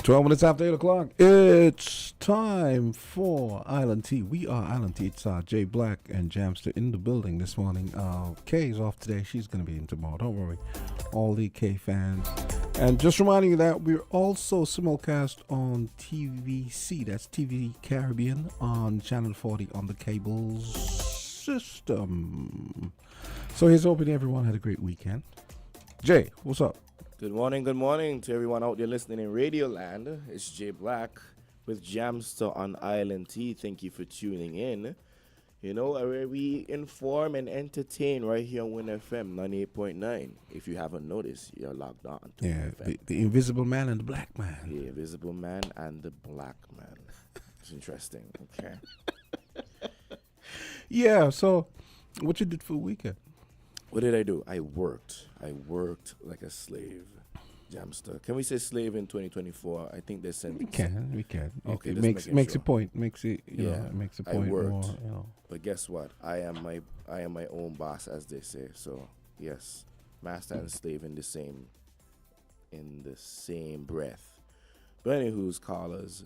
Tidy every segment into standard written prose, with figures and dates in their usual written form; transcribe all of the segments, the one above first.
12 minutes after 8 o'clock. It's time for Island Tea. We are Island Tea. It's Jay Black and Jamsta in the building this morning. Kay is off today. She's going to be in tomorrow. Don't worry. All the K fans. And just reminding you that we're also simulcast on TVC. That's TV Caribbean on Channel 40 on the cable system. So here's hoping everyone had a great weekend. Jay, what's up? Good morning to everyone out there listening in Radio Land. It's Jay Black with Jamsta on Island Tea. Thank you for tuning in. You know, where we inform and entertain right here on Win FM 98.9. If you haven't noticed, you're logged on to Yeah, FM. the invisible man and the black man. The invisible man and the black man. It's interesting, okay? Yeah, so what you did for the weekend? What did I do? I worked like a slave. Jamsta. Can we say slave in 2024? I think they sent. We can. Okay, it just makes sure. a point. Makes it makes a I point worked. more. You know. But guess what? I am my own boss, as they say. So yes, master and slave in the same breath. But anywho's callers,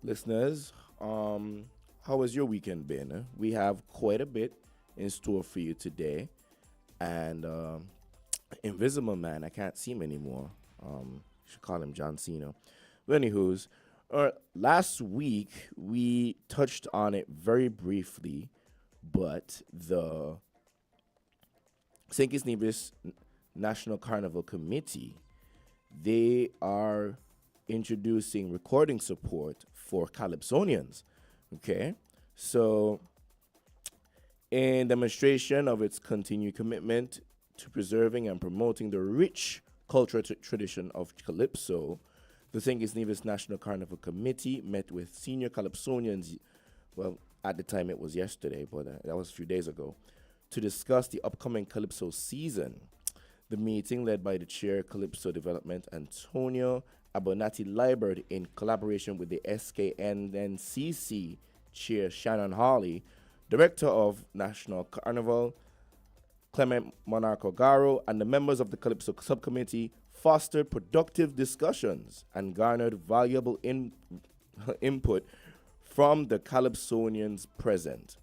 listeners, how has your weekend been? We have quite a bit in store for you today. And Invisible Man, I can't see him anymore. Should call him John Cena. But anywho's, last week we touched on it very briefly, but the St. Kitts Nevis National Carnival Committee, they are introducing recording support for Calypsonians. Okay, so in demonstration of its continued commitment to preserving and promoting the rich cultural tradition of Calypso, the St. Kitts Nevis National Carnival Committee met with senior Calypsonians, well, at the time it was yesterday, but that was a few days ago, to discuss the upcoming Calypso season. The meeting, led by the chair Calypso Development, Antonio Abonati-Liebert, in collaboration with the SKNNCC chair Shannon Hawley, Director of National Carnival, Clement Monarco-Garo, and the members of the Calypso Subcommittee fostered productive discussions and garnered valuable input from the Calypsonians present.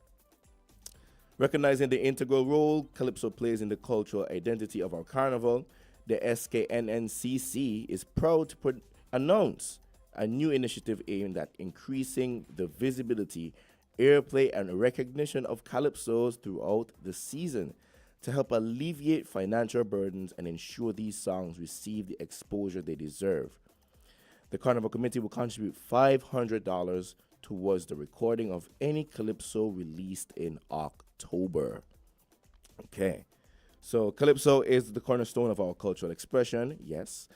Recognizing the integral role Calypso plays in the cultural identity of our carnival, the SKNNCC is proud to announce a new initiative aimed at increasing the visibility, airplay, and recognition of calypsos throughout the season to help alleviate financial burdens and ensure these songs receive the exposure they deserve. The Carnival Committee will contribute $500 towards the recording of any calypso released in October. Okay, so calypso is the cornerstone of our cultural expression, yes,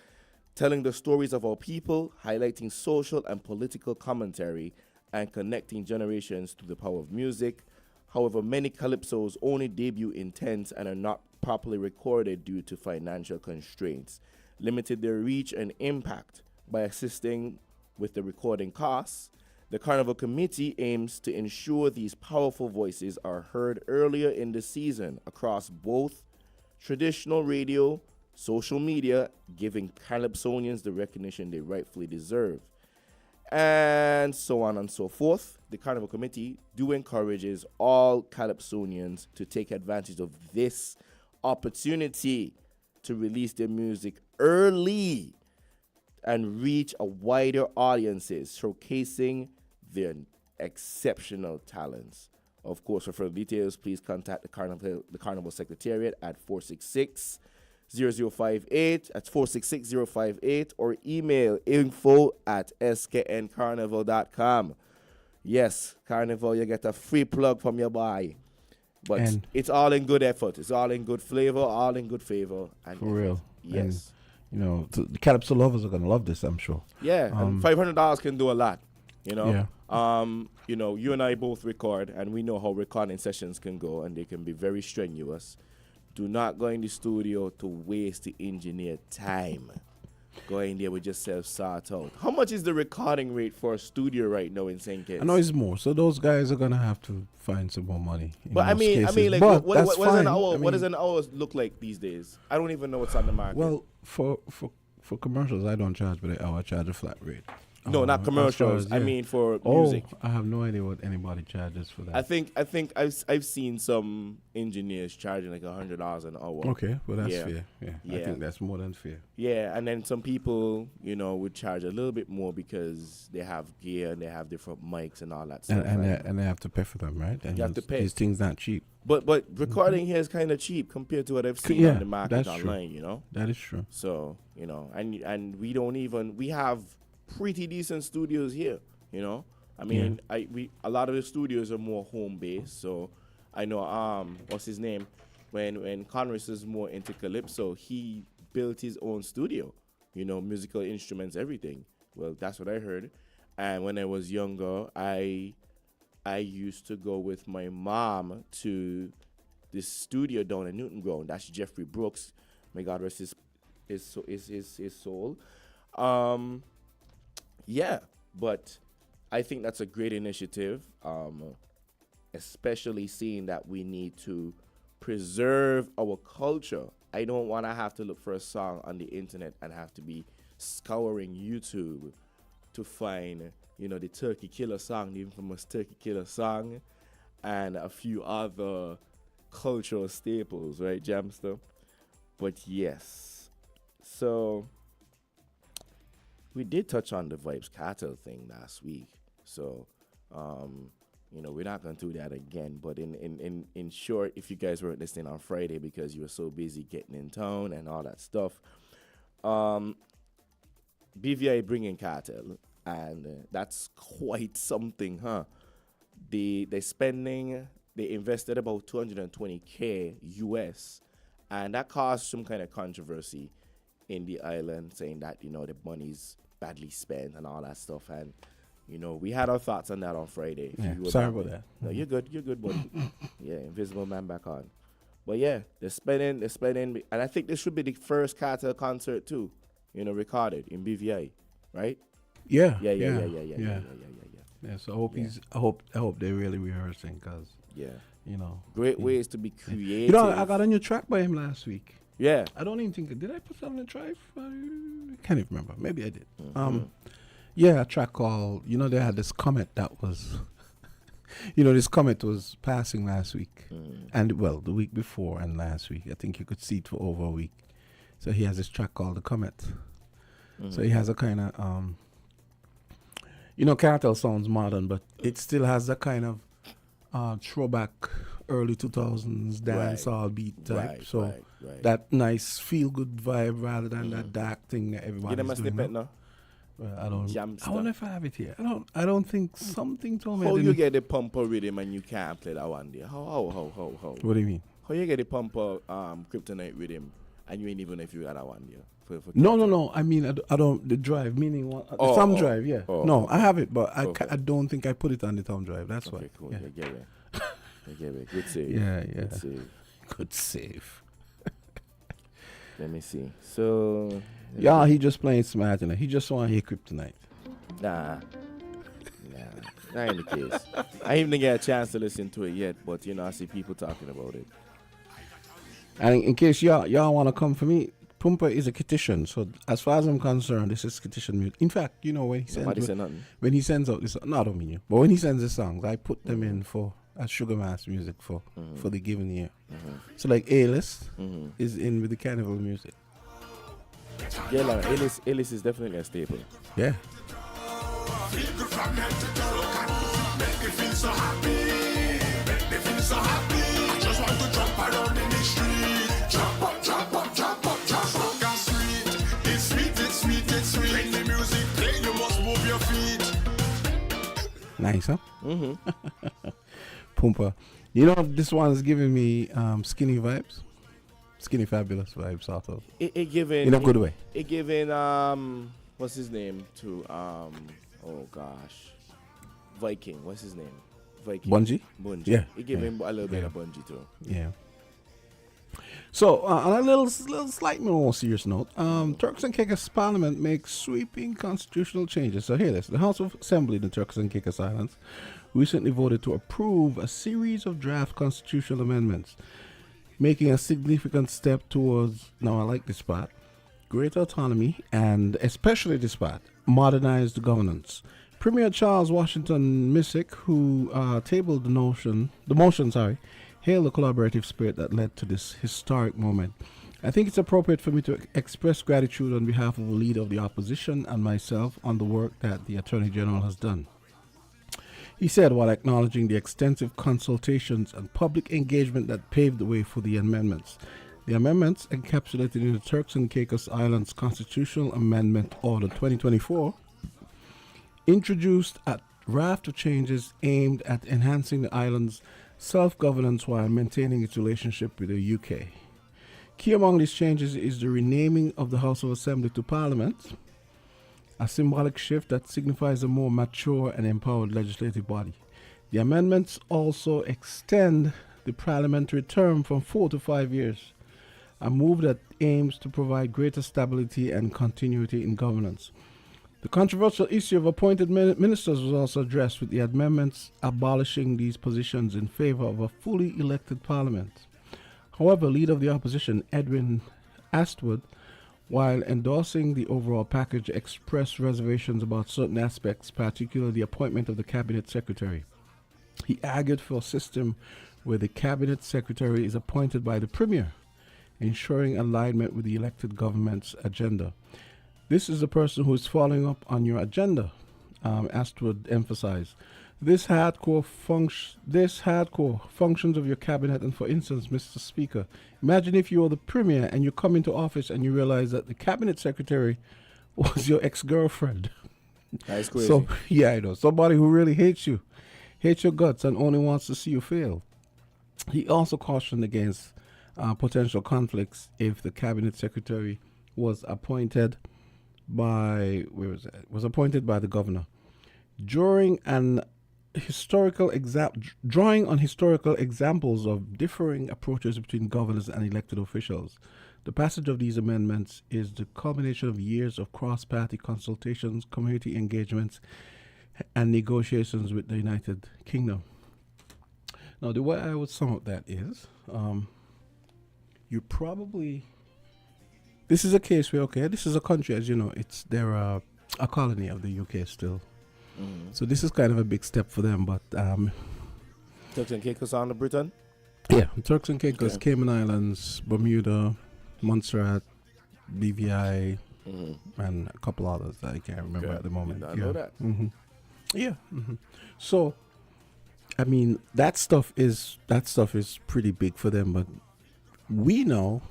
telling the stories of our people, highlighting social and political commentary, and connecting generations through the power of music. However, many calypsos only debut in tents and are not properly recorded due to financial constraints, limited their reach and impact. By assisting with the recording costs, the Carnival Committee aims to ensure these powerful voices are heard earlier in the season across both traditional radio, social media, giving Calypsonians the recognition they rightfully deserve, and so on and so forth. The Carnival Committee encourages all Calypsonians to take advantage of this opportunity to release their music early and reach a wider audiences, showcasing their exceptional talents. Of course, for further details, please contact the Carnival Secretariat at 466-0058. That's 466-058, or email info@skncarnival.com. Yes, Carnival, you get a free plug from your boy. But and it's all in good effort. It's all in good flavor, all in good favor. And for real. Yes. And, you know, the Calypso lovers are going to love this, I'm sure. Yeah, and $500 can do a lot, you know. Yeah. You know, you and I both record, and we know how recording sessions can go, and they can be very strenuous. Do not go in the studio to waste the engineer time. Go in there with yourself, sort out. How much is the recording rate for a studio right now in St. Kitts? I know it's more, so those guys are gonna have to find some more money. But I mean, like, what does an hour look like these days? I don't even know what's on the market. Well, for For commercials, I don't charge by the hour. I charge a flat rate. No, not As far commercials. as, I yeah. mean for music. I have no idea what anybody charges for that. I think I've seen some engineers charging like $100 an hour. Okay, well that's Yeah. fair. Yeah, I Yeah. think that's more than fair. Yeah, and then some people, would charge a little bit more because they have gear and they have different mics and all that stuff. And right? they have to pay for them, right? And You have to pay. These things not cheap. But recording here is kind of cheap compared to what I've seen Yeah, on the market that's true. online. That is true. So and we have pretty decent studios here. I mean, a lot of the studios are more home based. So I know what's his name, when Conrad is more into calypso, he built his own studio. Musical instruments, everything. Well, that's what I heard. And when I was younger, I used to go with my mom to this studio down in Newton Ground. That's Jeffrey Brooks. May God rest his soul. Yeah, but I think that's a great initiative, especially seeing that we need to preserve our culture. I don't want to have to look for a song on the internet and have to be scouring YouTube to find, the Turkey Killer song, the infamous Turkey Killer song, and a few other cultural staples, right, Jamsta? But yes, so we did touch on the Vibes Cartel thing last week, so we're not going to do that again. But in short, if you guys weren't listening on Friday because you were so busy getting in town and all that stuff, BVI bringing Cartel, and that's quite something, huh? They invested about $220K US, and that caused some kind of controversy in the island, saying that the money's badly spent and all that stuff. And we had our thoughts on that on Friday. Yeah, sorry about that. No, you're good, buddy. Yeah, Invisible Man back on. But yeah, they're spending, and I think this should be the first Cartel concert too, recorded in BVI, right? Yeah. So I hope they're really rehearsing, cause great ways to be creative. I got a new track by him last week. Yeah. I don't even think did I put something in the drive? I can't even remember. Maybe I did. Mm-hmm. A track called. They had this comet that was. This comet was passing last week, and the week before and last week. I think you could see it for over a week. So he has this track called The Comet. So he has a kind of Cartel sounds modern, but it still has a kind of throwback early 2000s dancehall beat type. Right. That nice feel good vibe rather than that dark thing that everybody's Give them a doing. snippet now. Well, Jamsta. I wonder if I have it here. I don't think something told me. How you get the pumper rhythm and you can't play that one day? How? What do you mean? How you get the pumper kryptonite rhythm and you ain't even know if you got that one day? No. I mean, I don't. The drive, meaning what? The thumb drive, yeah. I have it, but I don't think I put it on the thumb drive. That's why. Cool. Yeah. Get it. Good save. Yeah. Good save. Good save. Let me see. So. Yeah, he just playing smart, He just want to hear kryptonite. Nah, that ain't the case. I ain't even get a chance to listen to it yet, but I see people talking about it. And in case y'all want to come for me, Pumpa is a Kititian. So as far as I'm concerned, this is Kititian music. In fact, when he sends out this, no, I don't mean you, but when he sends the songs, I put them in for as Sugar Mass music for the given year. So like A-List is in with the carnival music. Yeah, like A-List is definitely a staple. Yeah. I just want to jump around in the street. Jump up. It's sweet. When the music play, you must move your feet. Nice, huh? Pumpa. This one's giving me skinny vibes. Skinny Fabulous vibes, sort of. It giving in a good way. It giving what's his name to oh gosh, Viking. What's his name? Viking. Bungie. Yeah. It gave him a little bit of Bungie too. Yeah. So on a little slight more serious note, Turks and Caicos Parliament makes sweeping constitutional changes. So here it is. The House of Assembly in the Turks and Caicos Islands recently voted to approve a series of draft constitutional amendments, making a significant step towards, now I like this part, greater autonomy and, especially this part, modernized governance. Premier Charles Washington Missick, who tabled the motion, hailed the collaborative spirit that led to this historic moment. I think it's appropriate for me to express gratitude on behalf of the leader of the opposition and myself on the work that the Attorney General has done. He said, while acknowledging the extensive consultations and public engagement that paved the way for the amendments. The amendments, encapsulated in the Turks and Caicos Islands Constitutional Amendment Order 2024, introduced a raft of changes aimed at enhancing the island's self-governance while maintaining its relationship with the UK. Key among these changes is the renaming of the House of Assembly to Parliament, a symbolic shift that signifies a more mature and empowered legislative body. The amendments also extend the parliamentary term from 4 to 5 years, a move that aims to provide greater stability and continuity in governance. The controversial issue of appointed ministers was also addressed, with the amendments abolishing these positions in favor of a fully elected parliament. However, leader of the opposition, Edwin Astwood, while endorsing the overall package, expressed reservations about certain aspects, particularly the appointment of the cabinet secretary. He argued for a system where the cabinet secretary is appointed by the premier, ensuring alignment with the elected government's agenda. This is the person who is following up on your agenda, Astwood emphasized. This hardcore functions of your cabinet, and for instance, Mr. Speaker, imagine if you were the premier and you come into office and you realize that the cabinet secretary was your ex-girlfriend. That's crazy. So, yeah, I know. Somebody who really hates you, hates your guts, and only wants to see you fail. He also cautioned against potential conflicts if the cabinet secretary was appointed by the governor. Drawing on historical examples of differing approaches between governors and elected officials, the passage of these amendments is the culmination of years of cross-party consultations, community engagements, and negotiations with the United Kingdom. Now, the way I would sum up that is, this is a case where, this is a country, as you know, they're a colony of the UK still. Mm-hmm. So this is kind of a big step for them, but Turks and Caicos on the Britain? Yeah, Turks and Caicos, Cayman Islands, Bermuda, Montserrat, BVI, and a couple others that I can't remember at the moment. I know that. Mm-hmm. Yeah. Mm-hmm. So, I mean, that stuff is pretty big for them, but we know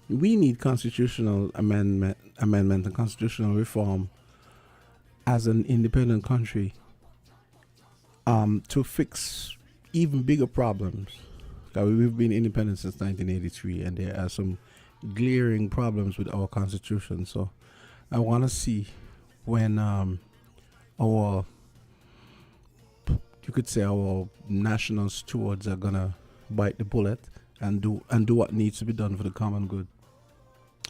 we need constitutional amendment and constitutional reform as an independent country to fix even bigger problems. We've been independent since 1983, and there are some glaring problems with our constitution. So I want to see when our national stewards are gonna bite the bullet and do what needs to be done for the common good.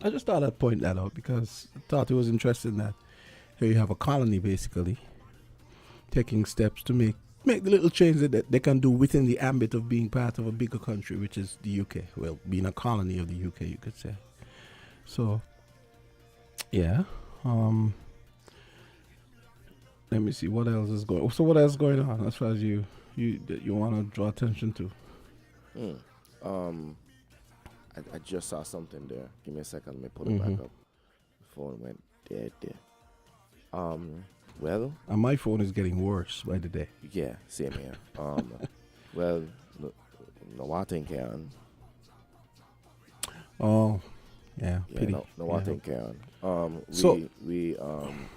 I just thought I'd point that out because I thought it was interesting that here you have a colony basically taking steps to make the little changes that they can do within the ambit of being part of a bigger country, which is the UK. Well, being a colony of the UK, you could say. So, yeah. Let me see what else is going. So, what else is going on as far as you want to draw attention to? I just saw something there. Give me a second. Let me pull it back up. The phone went dead there. Well, and my phone is getting worse by the day. Yeah, same here. Well, no, I think Karen. Oh, yeah. Pity. No, I think Karen. We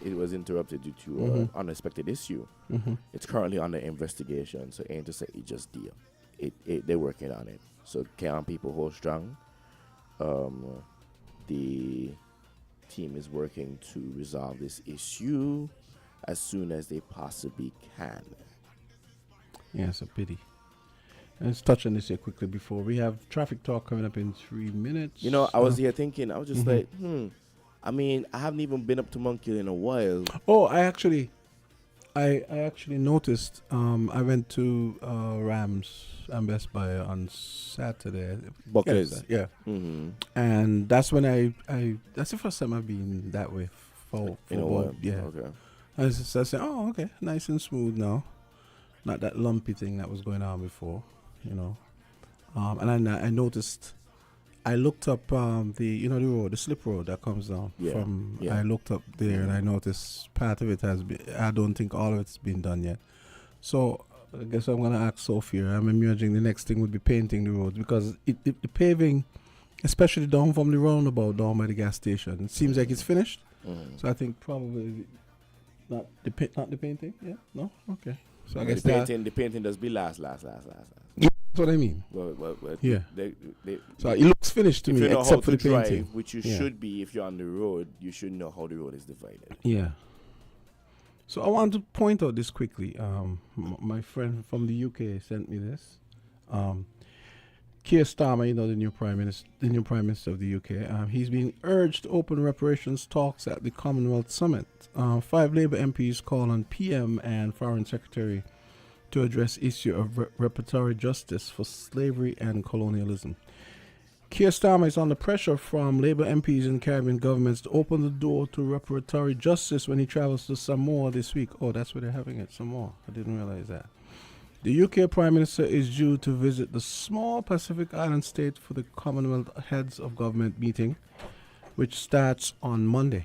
it was interrupted due to an unexpected issue. Mm-hmm. It's currently under investigation, so ain't to say it just deal. They're working on it. So Karen people hold strong. The team is working to resolve this issue as soon as they possibly can. Yeah, it's a pity. Let's touch on this here quickly before we have traffic talk coming up in 3 minutes. You know, I was here thinking, I was just like, I mean, I haven't even been up to Monkey in a while. Oh, I actually, I actually noticed. I went to Rams and Best Buy on Saturday. Buckley's. Yeah, Mm-hmm. and that's when I that's the first time I've been that way for In a football. while. Yeah, Okay. I said, oh, okay, nice and smooth now, not that lumpy thing that was going on before, you know. And I noticed. I looked up the road, the slip road that comes down from. Yeah. I looked up there and I noticed part of it has been. I don't think all of it's been done yet. So I guess I'm gonna ask Sophia. I'm imagining the next thing would be painting the roads because the paving, especially down from the roundabout down by the gas station, it seems like it's finished. Mm. So I think probably not the painting. Yeah, no, okay. So I The guess painting, does be last. that's what I mean. Well, Yeah. They, So it looks finished to if me, you know how except for to the drive, painting. which you Yeah. should be if you're on the road, you should know how the road is divided. Yeah. So I want to point out this quickly. My friend from the UK sent me this. Keir Starmer, the new prime minister of the UK, he's being urged to open reparations talks at the Commonwealth Summit. 5 Labour MPs call on PM and Foreign Secretary to address issue of reparatory justice for slavery and colonialism. Keir Starmer is under pressure from Labour MPs in Caribbean governments to open the door to reparatory justice when he travels to Samoa this week. Oh, that's where they're having it, Samoa. I didn't realize that. The UK Prime Minister is due to visit the small Pacific Island state for the Commonwealth Heads of Government meeting, which starts on Monday.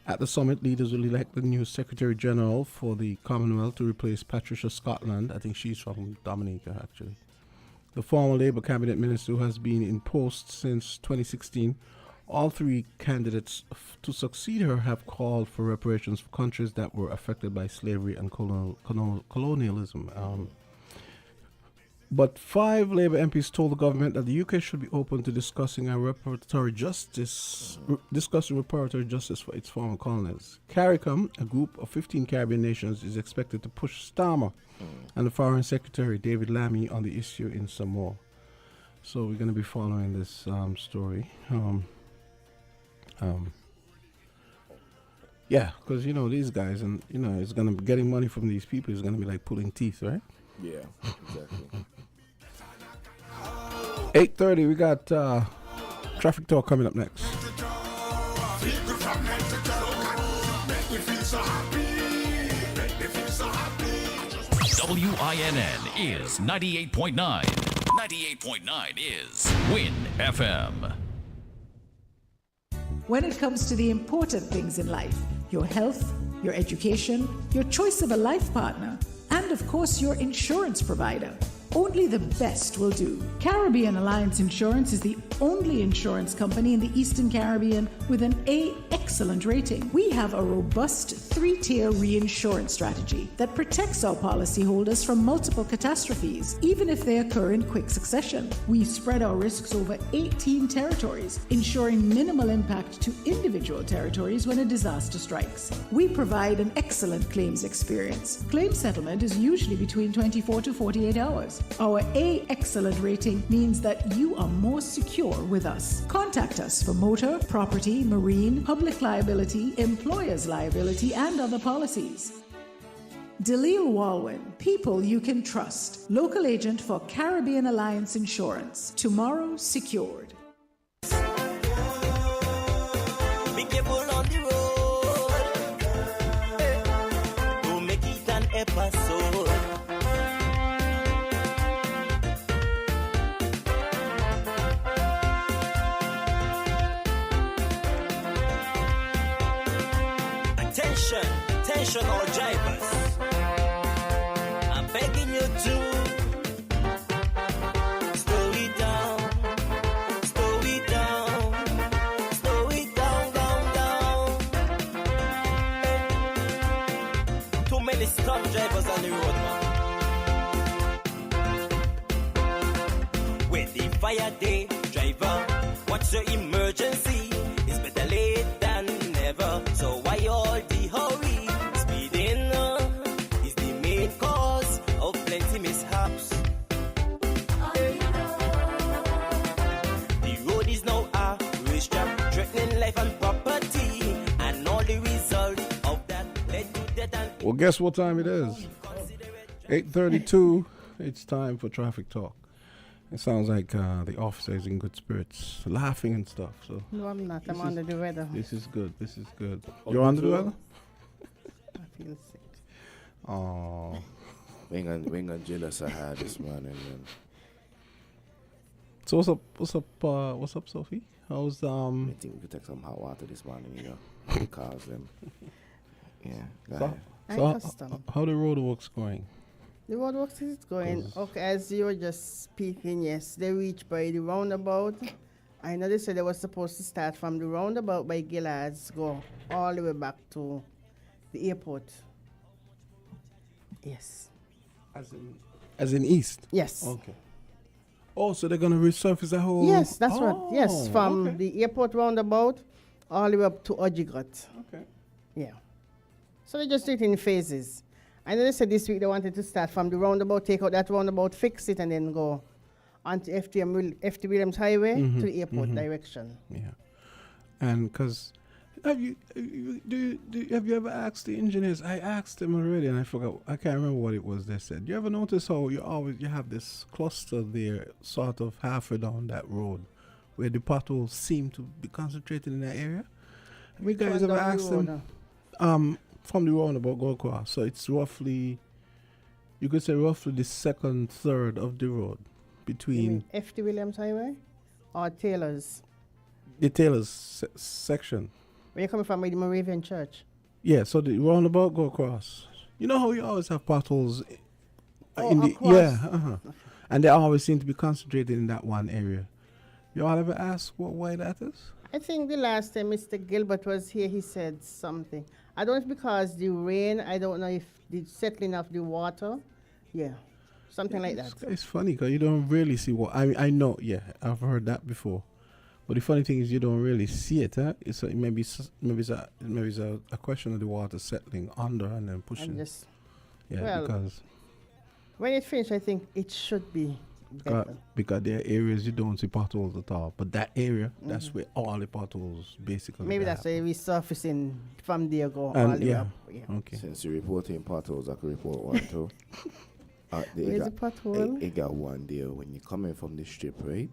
At the summit, leaders will elect the new Secretary General for the Commonwealth to replace Patricia Scotland. I think she's from Dominica, actually. The former Labour Cabinet Minister who has been in post since 2016. All 3 candidates to succeed her have called for reparations for countries that were affected by slavery and colonialism. But 5 Labour MPs told the government that the UK should be open to discussing reparatory justice for its former colonies. CARICOM, a group of 15 Caribbean nations, is expected to push Starmer and the Foreign Secretary David Lammy on the issue in Samoa. So we're going to be following this story. Yeah, because these guys, and it's going to be getting money from these people is going to be like pulling teeth, right? Yeah, exactly. 8:30, we got traffic talk coming up next. WINN is 98.9. 98.9 is Win FM. When it comes to the important things in life, your health, your education, your choice of a life partner, and of course your insurance provider, only the best will do. Caribbean Alliance Insurance is the only insurance company in the Eastern Caribbean with an A excellent rating. We have a robust 3-tier reinsurance strategy that protects our policyholders from multiple catastrophes, even if they occur in quick succession. We spread our risks over 18 territories, ensuring minimal impact to individual territories when a disaster strikes. We provide an excellent claims experience. Claim settlement is usually between 24 to 48 hours. Our A excellent rating means that you are more secure with us. Contact us for motor, property, marine, public liability, employer's liability, and other policies. Dalil Walwyn, people you can trust. Local agent for Caribbean Alliance Insurance. Tomorrow secured. Be careful on the road. Don't make it an episode. Attention all drivers. I'm begging you to slow it down, slow it down, slow it down, down. Too many stop drivers on the road, man. With the fire day, driver, what's your emergency? It's better late than never. So why all the hurry? Speeding is the main cause of plenty mishaps. The road is now a racetrack, threatening life and property, and all the result of that led to death and Well, guess what time it is? 8:32. It's time for traffic talk. It sounds like the officer is in good spirits, laughing and stuff. So No, I'm not. I'm under the weather. this is good. This is good. You're under the weather? I feel sick. Oh, We ain't gonna jealous of her this morning, man. so what's up? What's up, Sophie? How's I think we could take some hot water this morning, you know, because yeah. Go So, ahead. so Custom. how the roadworks going? The roadworks is going. Okay, as you were just speaking, yes, they reached by the roundabout. I know they said they were supposed to start from the roundabout by Gillard's, go all the way back to the airport. Yes. As in east? Yes. Okay. Oh, so they're gonna resurface the whole. Yes, that's right. Yes, from okay. the airport roundabout all the way up to Ojigot. Okay. Yeah. So they just do it in phases. I know they said this week they wanted to start from the roundabout, take out that roundabout, fix it, and then go onto FT Williams Highway to the airport direction. Yeah. And because have you ever asked the engineers? I asked them already, and I forgot. I can't remember what it was they said. You ever notice how you have this cluster there, sort of halfway down that road, where the potholes seem to be concentrated in that area? Have you guys ever asked them? From the roundabout go across, so it's roughly, you could say roughly the second third of the road You between mean FT Williams Highway or Taylor's? the Taylor's section. Where you coming from, by the Moravian Church? Yeah, so the roundabout go across. You know how you always have potholes across. yeah, and they always seem to be concentrated in that one area. You all ever ask why that is? I think the last time Mr. Gilbert was here, he said something. I don't know if because the rain, I don't know if the settling of the water. Yeah, something like that. It's funny because you don't really see what I know. Yeah, I've heard that before, but the funny thing is you don't really see it. Huh? It's maybe it's a question of the water settling under and then pushing. Well, because when it finished, I think it should be better. because there are areas you don't see potholes at all, but that area that's where all the potholes basically. Maybe that's why resurfacing from there go all And the way up. Yeah. okay. Since you're reporting potholes, I could report one too. Where's the pothole? It got one there when you're coming from the strip, right?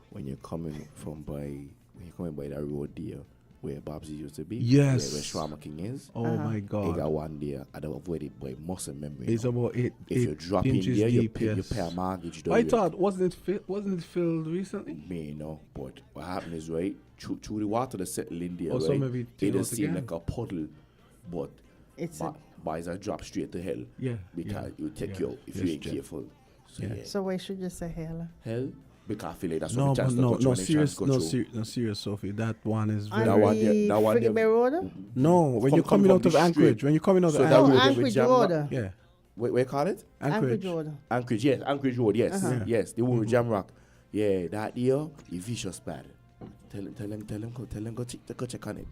When you're coming by that road there, where Bob's used to be. Yes. Where Shawarma King is. Oh my It God! got one there. I don't avoid it by muscle memory. It's about if you drop in inches there, you deep. pay Yes. a mortgage. I thought wasn't it filled recently? Me, no. But what happened is, right, through the water that settle in there, Also right, maybe it till just out seemed again. like a puddle, but It's boys are drop straight to hell. Yeah, Because yeah, you take yeah. you out if Yes, you ain't Jeff. careful. So, Yeah. yeah. so why should you say hell? Hell? Because I feel like that's No, what the but chance no, serious. no, serious, Sophie. That one is On very. the one Frigate Bay Road? No, when you're coming out of Anchorage, when you're coming out of So that Oh, road Anchorage, there with Anchorage Jam Road. Rock. yeah, Where you call it? Anchorage Road. Anchorage, yes. Anchorage Road, yes. Uh-huh. Yes, the one with Jam Rock. Yeah, that year, he vicious bad. Tell him go check on it.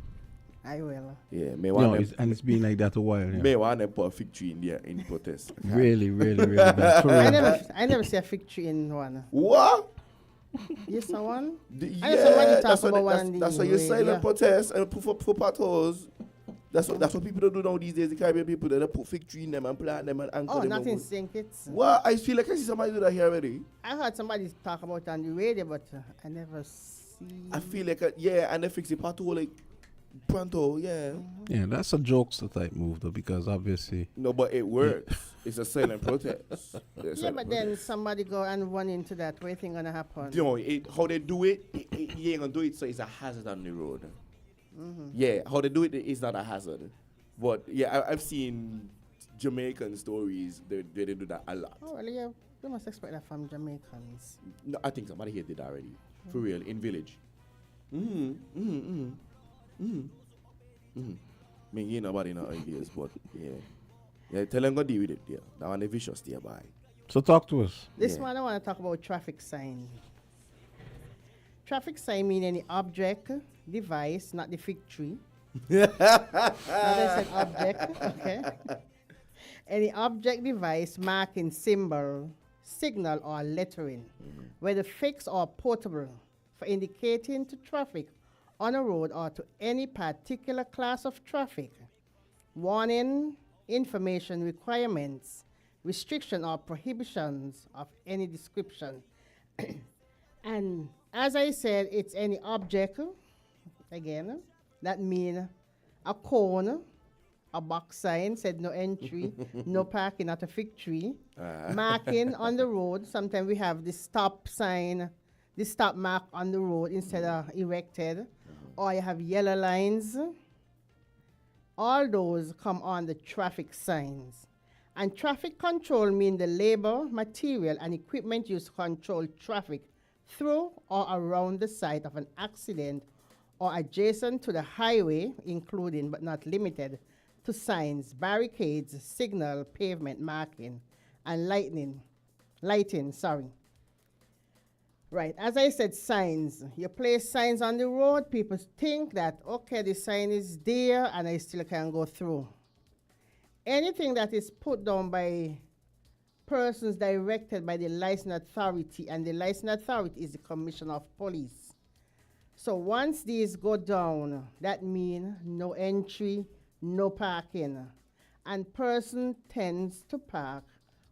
I will. Yeah, no, it's been like that a while. Yeah. may want to put a fig tree in there in protest. Really, really, really bad. For real. I never see a fig tree in one. What? You saw one? Yeah, somebody talk that's about what one on the that's why you radio. silent protest and put for potholes. That's what people don't do now these days. The Caribbean people they put fig tree in them and plant them and anchor Oh, them. nothing over. sink it. What? I feel like I see somebody do that here already. I heard somebody talk about it on the radio, but I never see. I feel like and they fix the pothole like pronto. Yeah. Yeah, that's a jokester type move though, because obviously. No, but it works. It's a silent protest. Yeah, but then somebody go and run into that. What you think gonna happen? You know, how they do it, you ain't gonna do it, so it's a hazard on the road. Yeah, how they do it is not a hazard. But yeah, I've seen Jamaican stories they do that a lot. Oh, well, yeah, you must expect that from Jamaicans. No, I think somebody here did already. For real, in village. I mean, you nobody no ideas, but yeah. Yeah, tell them go deal with it, yeah. That one the vicious there, bye. So talk to us. This Yeah. one I want to talk about traffic sign. Traffic sign mean any object, device, not the fig tree. Now that's an object, okay? Any object, device, marking, symbol, signal, or lettering, whether fixed or portable, for indicating to traffic on a road or to any particular class of traffic. Warning, information, requirements, restriction or prohibitions of any description. And as I said, it's any object, again, that mean a cone, a box sign said no entry, no parking at a fig tree, marking on the road. Sometimes we have the stop sign, the stop mark on the road instead of erected, or you have yellow lines. All those come on the traffic signs. And traffic control means the labor, material, and equipment used to control traffic through or around the site of an accident or adjacent to the highway, including but not limited to signs, barricades, signal, pavement marking, and lighting. Right, as I said, signs. You place signs on the road, people think that, okay, the sign is there and I still can go through. Anything that is put down by persons directed by the licensing authority, and the licensing authority is the Commissioner of Police. So once these go down, that means no entry, no parking. And person tends to park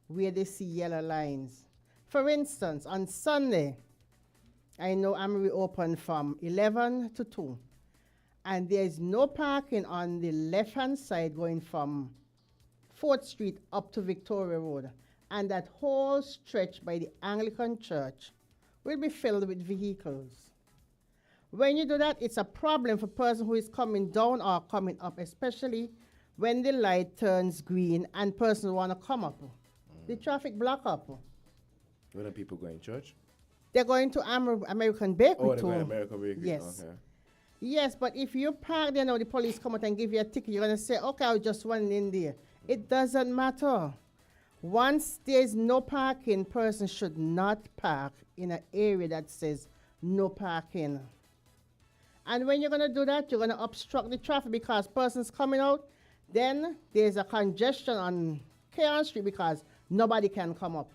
where they see yellow lines. For instance, on Sunday, I know Amory open from 11 to 2. And there is no parking on the left-hand side going from 4th Street up to Victoria Road. And that whole stretch by the Anglican Church will be filled with vehicles. When you do that, it's a problem for a person who is coming down or coming up, especially when the light turns green and person want to come up. The traffic block up. When are people going to church? They're going to American Bakery Oh, they're too. going to American Bakery. Yes. Okay. Yes, but if you park there now, the police come out and give you a ticket, you're going to say, okay, I'll just run in there. It doesn't matter. Once there's no parking, person should not park in an area that says no parking. And when you're going to do that, you're going to obstruct the traffic because persons coming out, then there's a congestion on Kearn Street because nobody can come up.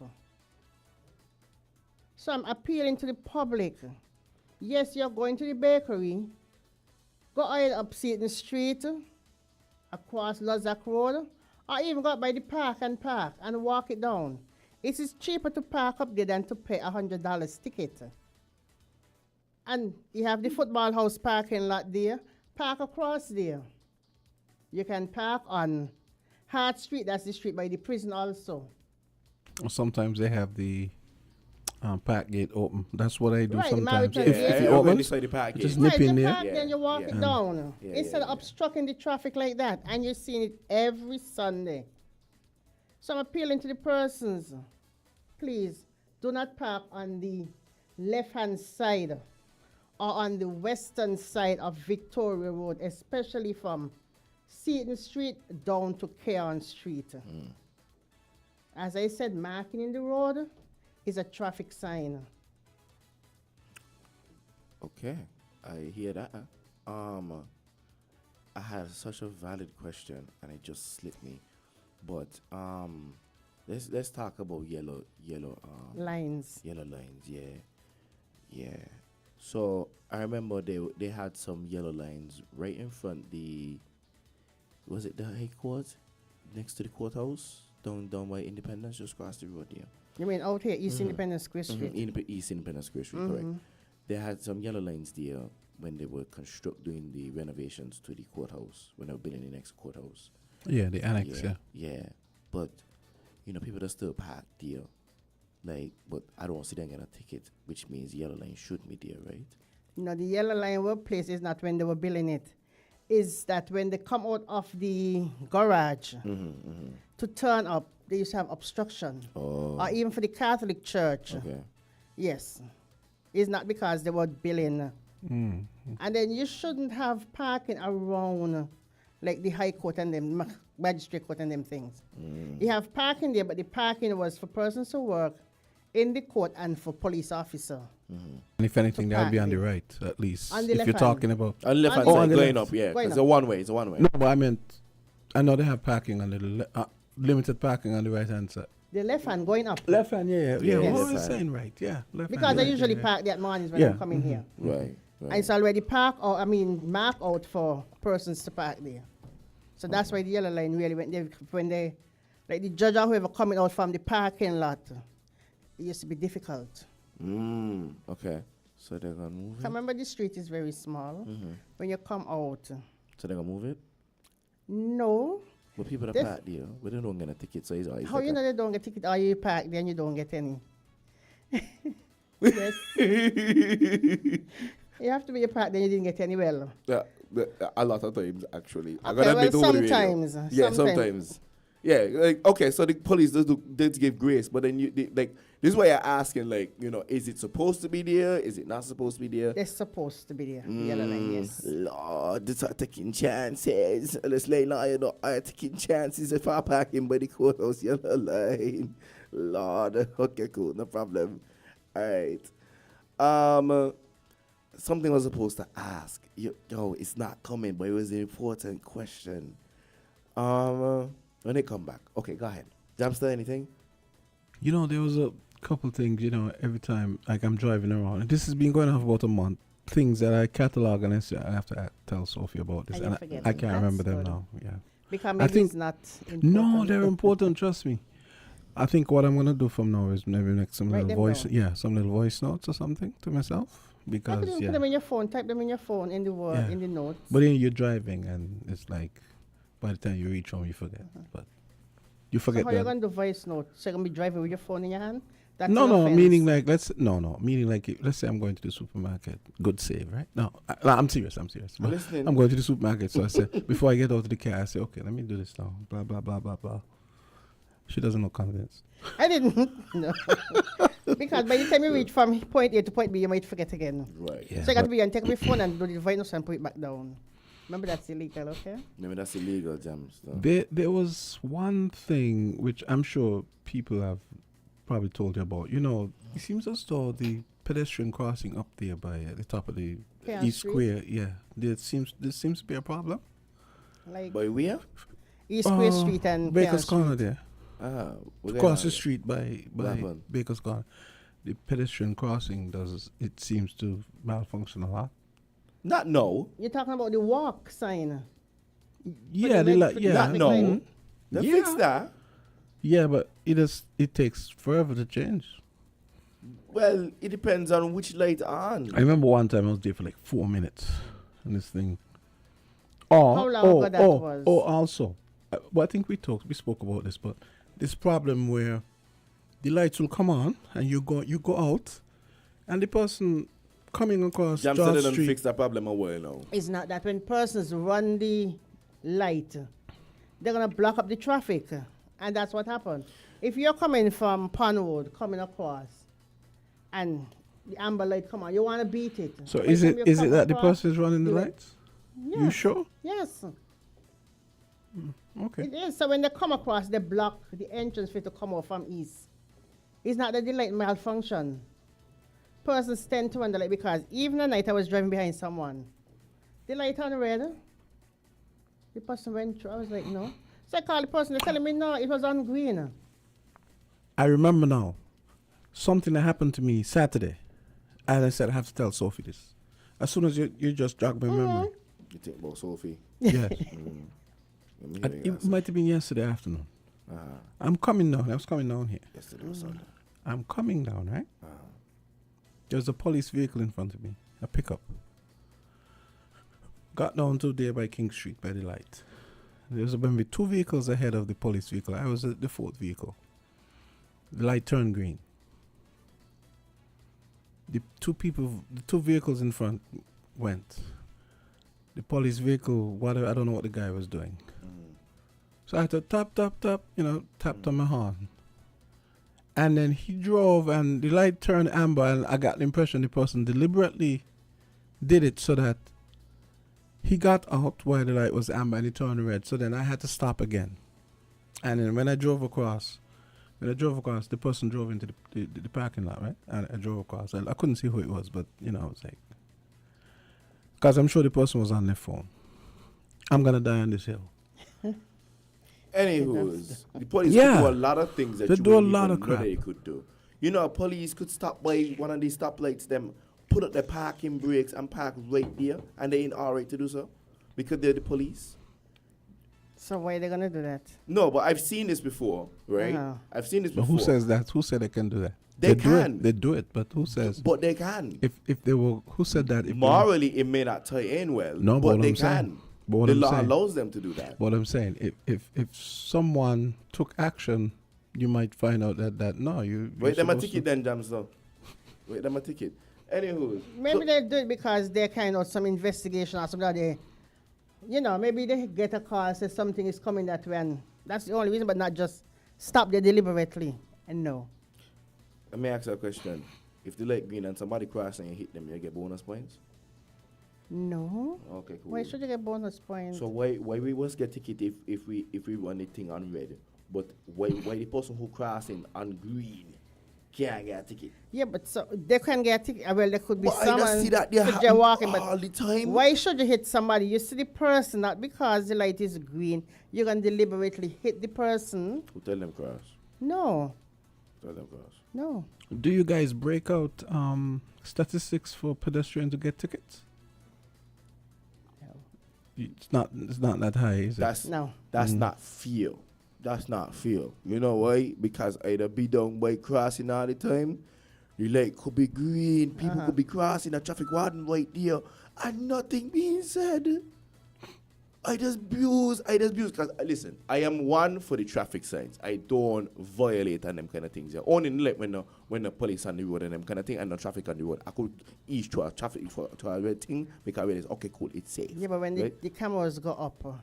So I'm appealing to the public. Yes, you're going to the bakery. Go ahead up Seaton Street, across Lozak Road, or even go up by the park and walk it down. It is cheaper to park up there than to pay $100 ticket. And you have the football house parking lot there. Park across there. You can park on Hart Street, that's the street by the prison also. Sometimes they have the park gate open. That's what I do Right, sometimes. Maritime If gate. it opens, Inside the park just gate. nip Right, in you there. park there and you walk it down. Instead of obstructing the traffic like that. And you're seeing it every Sunday. So I'm appealing to the persons. Please, do not park on the left-hand side or on the western side of Victoria Road, especially from Seaton Street down to Kearn Street. As I said, marking in the road is a traffic sign. Okay, I hear that. I had such a valid question and it just slipped me. But let's talk about yellow Lines. yellow lines. Yeah. So I remember they had some yellow lines right in front was it the High Court next to the courthouse down by Independence, just across the road there. You mean out here, East Independence Square Street? East Independence Square Street, correct. They had some yellow lines there when they were doing the renovations to the courthouse, when they were building the next courthouse. Yeah, the annex, yeah. Yeah. But, people that still park there, but I don't see them get a ticket, which means yellow line should be there, right? No, the yellow line workplace is not when they were building it. Is that when they come out of the garage to turn up, they used to have obstruction. Oh. Or even for the Catholic Church. Okay. Yes. It's not because they were building. And then you shouldn't have parking around like the High Court and them, Magistrate Court and them things. You have parking there, but the parking was for persons who work in the court and for police officer. And if anything, that'll be on the park right, at least. On the If left you're hand. talking about. On the left hand On side, the going left. up, yeah. Going It's up. a one way. No, but I meant, I know they have parking on the limited parking on the right hand side. The left hand going up. Left hand, yeah. Yeah, What left was I hand. saying right? Yeah, left Because hand. I right, usually yeah. park that mornings when Yeah, I'm coming here. Right. And it's already marked out for persons to park there. So that's why the yellow line really when they like the judge or whoever coming out from the parking lot, it used to be difficult. Okay. So they're gonna move it. Remember, the street is very small. When you come out, So they're gonna move it. no. But people that This- park there, but they don't get a ticket. So it's always How like you a- know they don't get ticket or you park then you don't get any? Yes. You have to be a park then you didn't get any. Well, Yeah, a lot of times actually. I Okay, gotta well, admit over the radio. sometimes, Yeah, sometimes. sometimes. Yeah, like okay, so the police does give grace, but then like this is why you're asking, like, you know, is it supposed to be there? Is it not supposed to be there? they're supposed to be there. The yellow line, yes. Lord, they are taking chances. Let's lay now, you know, I'm taking chances if I park in by the courthouse yellow line. Lord, okay, cool, no problem. All right. Something I was supposed to ask. Yo, it's not coming, but it was an important question. When they come back. Okay, go ahead. Jamsta, anything? You know, there was a couple things, you know, every time, like I'm driving around. And this has been going on for about a month. Things that I catalog and I say, I have to tell Sophie about this. And you And forget I them. can't remember That's them good. now. Yeah. Because I maybe think- it's not important. No, they're important. Trust me. I think what I'm gonna do from now is maybe make some Write little them voice, down. some little voice notes or something to myself Put because them in your phone. Type them in your phone in the word Yeah. in the notes. But then you're driving and it's like by the time you reach home you forget. But you So forget how you that. gonna do voice note? So you're gonna be driving with your phone in your hand? That's No, an no, offense. meaning like meaning like let's say I'm going to the supermarket. Good save, right? No, I'm serious. But listening. I'm going to the supermarket, so I say before I get out of the car, I say, okay, let me do this now. Blah blah blah blah blah. She doesn't look convinced. I didn't. No. Because by the time you reach from point A to point B, you might forget again. Right. Yeah, So you got to but- be and take my phone and do the voice notes and put it back down. Remember that's illegal, okay? Maybe that's illegal, Jamsta. There was one thing which I'm sure people have probably told you about. You know, it seems as though the pedestrian crossing up there by the top of the Kean East Street? Square, yeah, there seems to be a problem. Like By where? East Square Street and Baker's Kean Corner Street. there. We're Across the gonna- street by What happened? Baker's Corner. The pedestrian crossing seems to malfunction a lot. Not no. You're talking about the walk sign. Yeah, the they light- Not the no. light- They Yeah. fix that. Yeah, but it takes forever to change. Well, it depends on which light on. I remember one time I was there for like 4 minutes, and this thing. Oh, How long ago that was? Also, well, I think we spoke about this, but this problem where the lights will come on and you go out, and the person coming across Jamsta George didn't Street. fix that problem a while now. It's not that when persons run the light, they're going to block up the traffic. And that's what happened. If you're coming from Pond Road, coming across, and the amber light come on, you want to beat it. So By the is time it you is it come that the across, person is running the you- lights? You Yes. sure? Yes. Okay. It is. So when they come across, they block the entrance for it to come out from east. It's not that the light malfunction. Persons tend to wonder, like, because even at night I was driving behind someone. The light on red. The person went through. I was like, no. So I called the person. They're telling me, no, it was on green. I remember now something that happened to me Saturday, and I said I have to tell Sophie this. As soon as you just jogged my memory. You think about Sophie? Yes. Let me And hear you it answer. might have been yesterday afternoon. Uh-huh. I'm coming down. I was coming down here. Yesterday or Sunday. I'm coming down, right? There's a police vehicle in front of me, a pickup. Got down to there by King Street by the light. There was maybe 2 vehicles ahead of the police vehicle. I was at the 4th vehicle. The light turned green. The 2 vehicles in front went. The police vehicle, whatever, I don't know what the guy was doing. So I had to tapped on my horn. And then he drove and the light turned amber, and I got the impression the person deliberately did it so that he got out while the light was amber and it turned red. So then I had to stop again. And then when I drove across, the person drove into the parking lot, right? And I drove across. I couldn't see who it was, but, I was like, because I'm sure the person was on their phone. I'm going to die on this hill. Anywho, the police Yeah. could do a lot of things that They you do a wouldn't lot even of know crap. they could do. You know, police could stop by one of these stoplights, them put up their parking brakes and park right there, and they ain't all right to do so because they're the police. So why are they gonna do that? No, but I've seen this before, right? Uh-huh. I've seen this But before. who says that? Who said they can do that? They do can. it. They do it, but who says? But they can. If they were, who said that? If they were- Morally, it may not tie in well, No, but what they I'm saying- can. but what The I'm law saying- allows them to do that. What I'm saying, if someone took action, you might find out that no, you. Wait, them a supposed ticket then, Jams, though. Wait, them a ticket. Anywho. Maybe so- they do it because they're kind of some investigation or something. They, maybe they get a call, say something is coming that way, and that's the only reason, but not just stop there deliberately and no. Let me ask you a question. If the light green and somebody crash and you hit them, you get bonus points? No. Okay, cool. Why should you get bonus points? So why we must get ticket if we run the thing on red, but why the person who crossing on green can't get a ticket? Yeah, but so they can get a ticket. Well, there could be But I someone just see that they could happen just walking, but all the time. why should you hit somebody? You see the person, not because the light is green. You're gonna deliberately hit the person. Who tell them cross? No, Tell them cross. no. Do you guys break out statistics for pedestrians to get tickets? It's not that high, is it? That's No. That's not fair. That's not fair. You know why? Because either be done by crossing all the time. The light could be green. People could be crossing. The traffic warden right there, and nothing being said. I just abuse. Because listen, I am one for the traffic signs. I don't violate and them kind of things. Yeah. Only like when the police on the road and them kind of thing and the traffic on the road, I could ease to a traffic to a red thing because I realize okay, cool, it's safe. Yeah, but when right? the cameras go up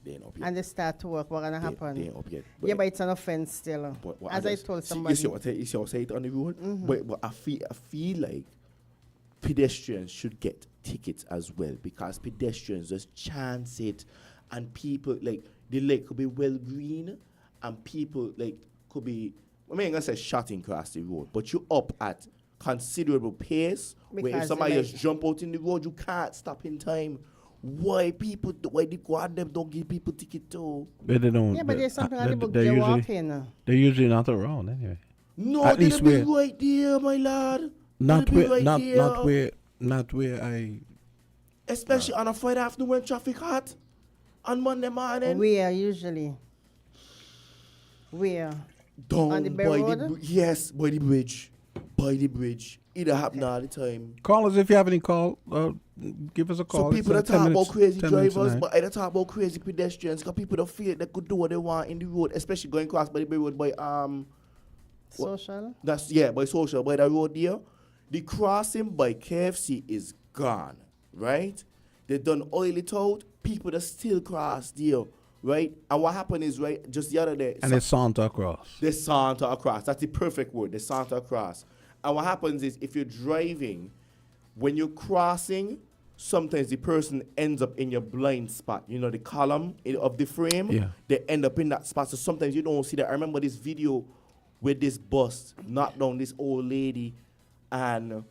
They ain't up yet. and they start to work, what's gonna happen? They ain't up yet. Yeah, but it's an offense still. But As I just- told see, somebody. You see what I say it on the road? But I feel like pedestrians should get tickets as well because pedestrians just chance it and people like the lake could be well green and people like could be I'm gonna say shotting across the road, but you up at considerable pace where if Because somebody the just jump out in the road you can't stop in time. Why the guard them don't give people ticket too? But they don't. Yeah, but there's something on the book. they're They usually, walk in. they're usually not around anyway. No, At they least be where- right there, my lad. Not They be where, right there. not where I. Especially on a Friday afternoon when traffic hot. On Monday morning. Where usually? Where? Down on the by Bay the Road? yes, by the bridge. By the bridge. It happen all the time. Call us if you have any call. Give us a call. So people It's, that 10 talk minutes- about crazy 10 minutes drivers, tonight. but I don't talk about crazy pedestrians because people don't feel they could do what they want in the road, especially going across by the Bay Road by Social? That's by social, by the road there. The crossing by KFC is gone, right? They done oil it out. People that still cross there, right? And what happened is, right, just the other day, And it's Santa across. they saunter across. That's the perfect word. They saunter across. And what happens is, if you're driving, when you're crossing, sometimes the person ends up in your blind spot. You know, the column of the frame. Yeah. They end up in that spot. So sometimes you don't see that. I remember this video where this bus knocked down this old lady, and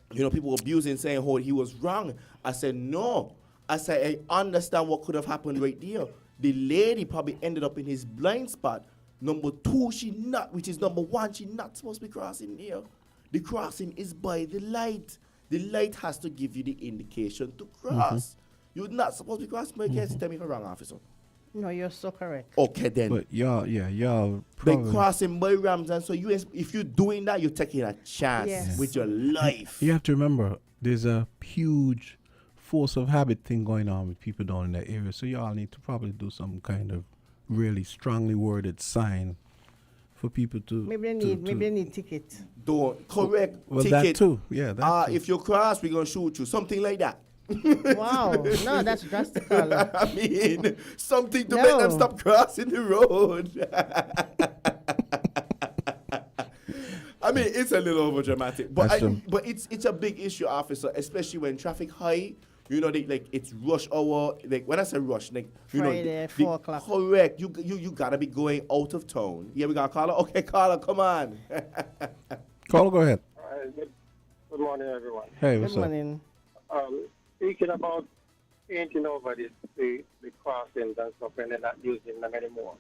people were abusing, saying, "Oh, he was wrong." I said, "No." I said, "I understand what could have happened right there. The lady probably ended up in his blind spot. Number two, which is number one, she not supposed to be crossing here. The crossing is by the light. The light has to give you the indication to cross. You're not supposed to be crossing. But you can't tell me if I'm wrong, officer. No, you're so correct. Okay, then. But y'all They probably. crossing by Rams, and so if you're doing that, you're taking a chance Yes. with your life. You have to remember, there's a huge force of habit thing going on with people down in that area. So y'all need to probably do some kind of really strongly worded sign for people to. Maybe they need tickets. Don't correct Well, ticket. that too. Yeah, that too. If you cross, we're gonna shoot you. Something like that. Wow. No, that's drastical. I mean, something to make them No. stop crossing the road. I mean, it's a little over dramatic, but That's it's a big issue, officer, especially when traffic high. It's rush hour. Like when I say rush, Friday, 4 o'clock. Correct. You gotta be going out of town. Yeah, we got a caller. Okay, caller, come on. Call, go ahead. Good morning, everyone. Hey, Good what's up? morning. Speaking about painting over the crossings and stuff, and they're not using them anymore.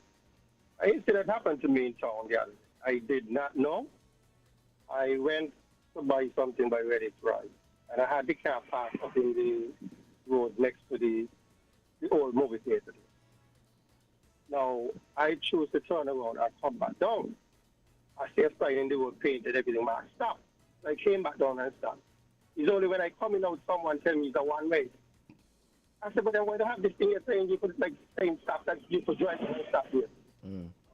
I used to that happened to me in town, yeah. I did not know. I went to buy something by Reddit Ride, and I had the car parked up in the road next to the old movie theater. Now, I choose to turn around and come back down. I see a sign in the road painted everything, but I stopped. I came back down and stopped. It's only when I coming out, someone tell me it's a one way. I said, but then why do you have this thing you're saying you could like saying stop that you could drive and stop here?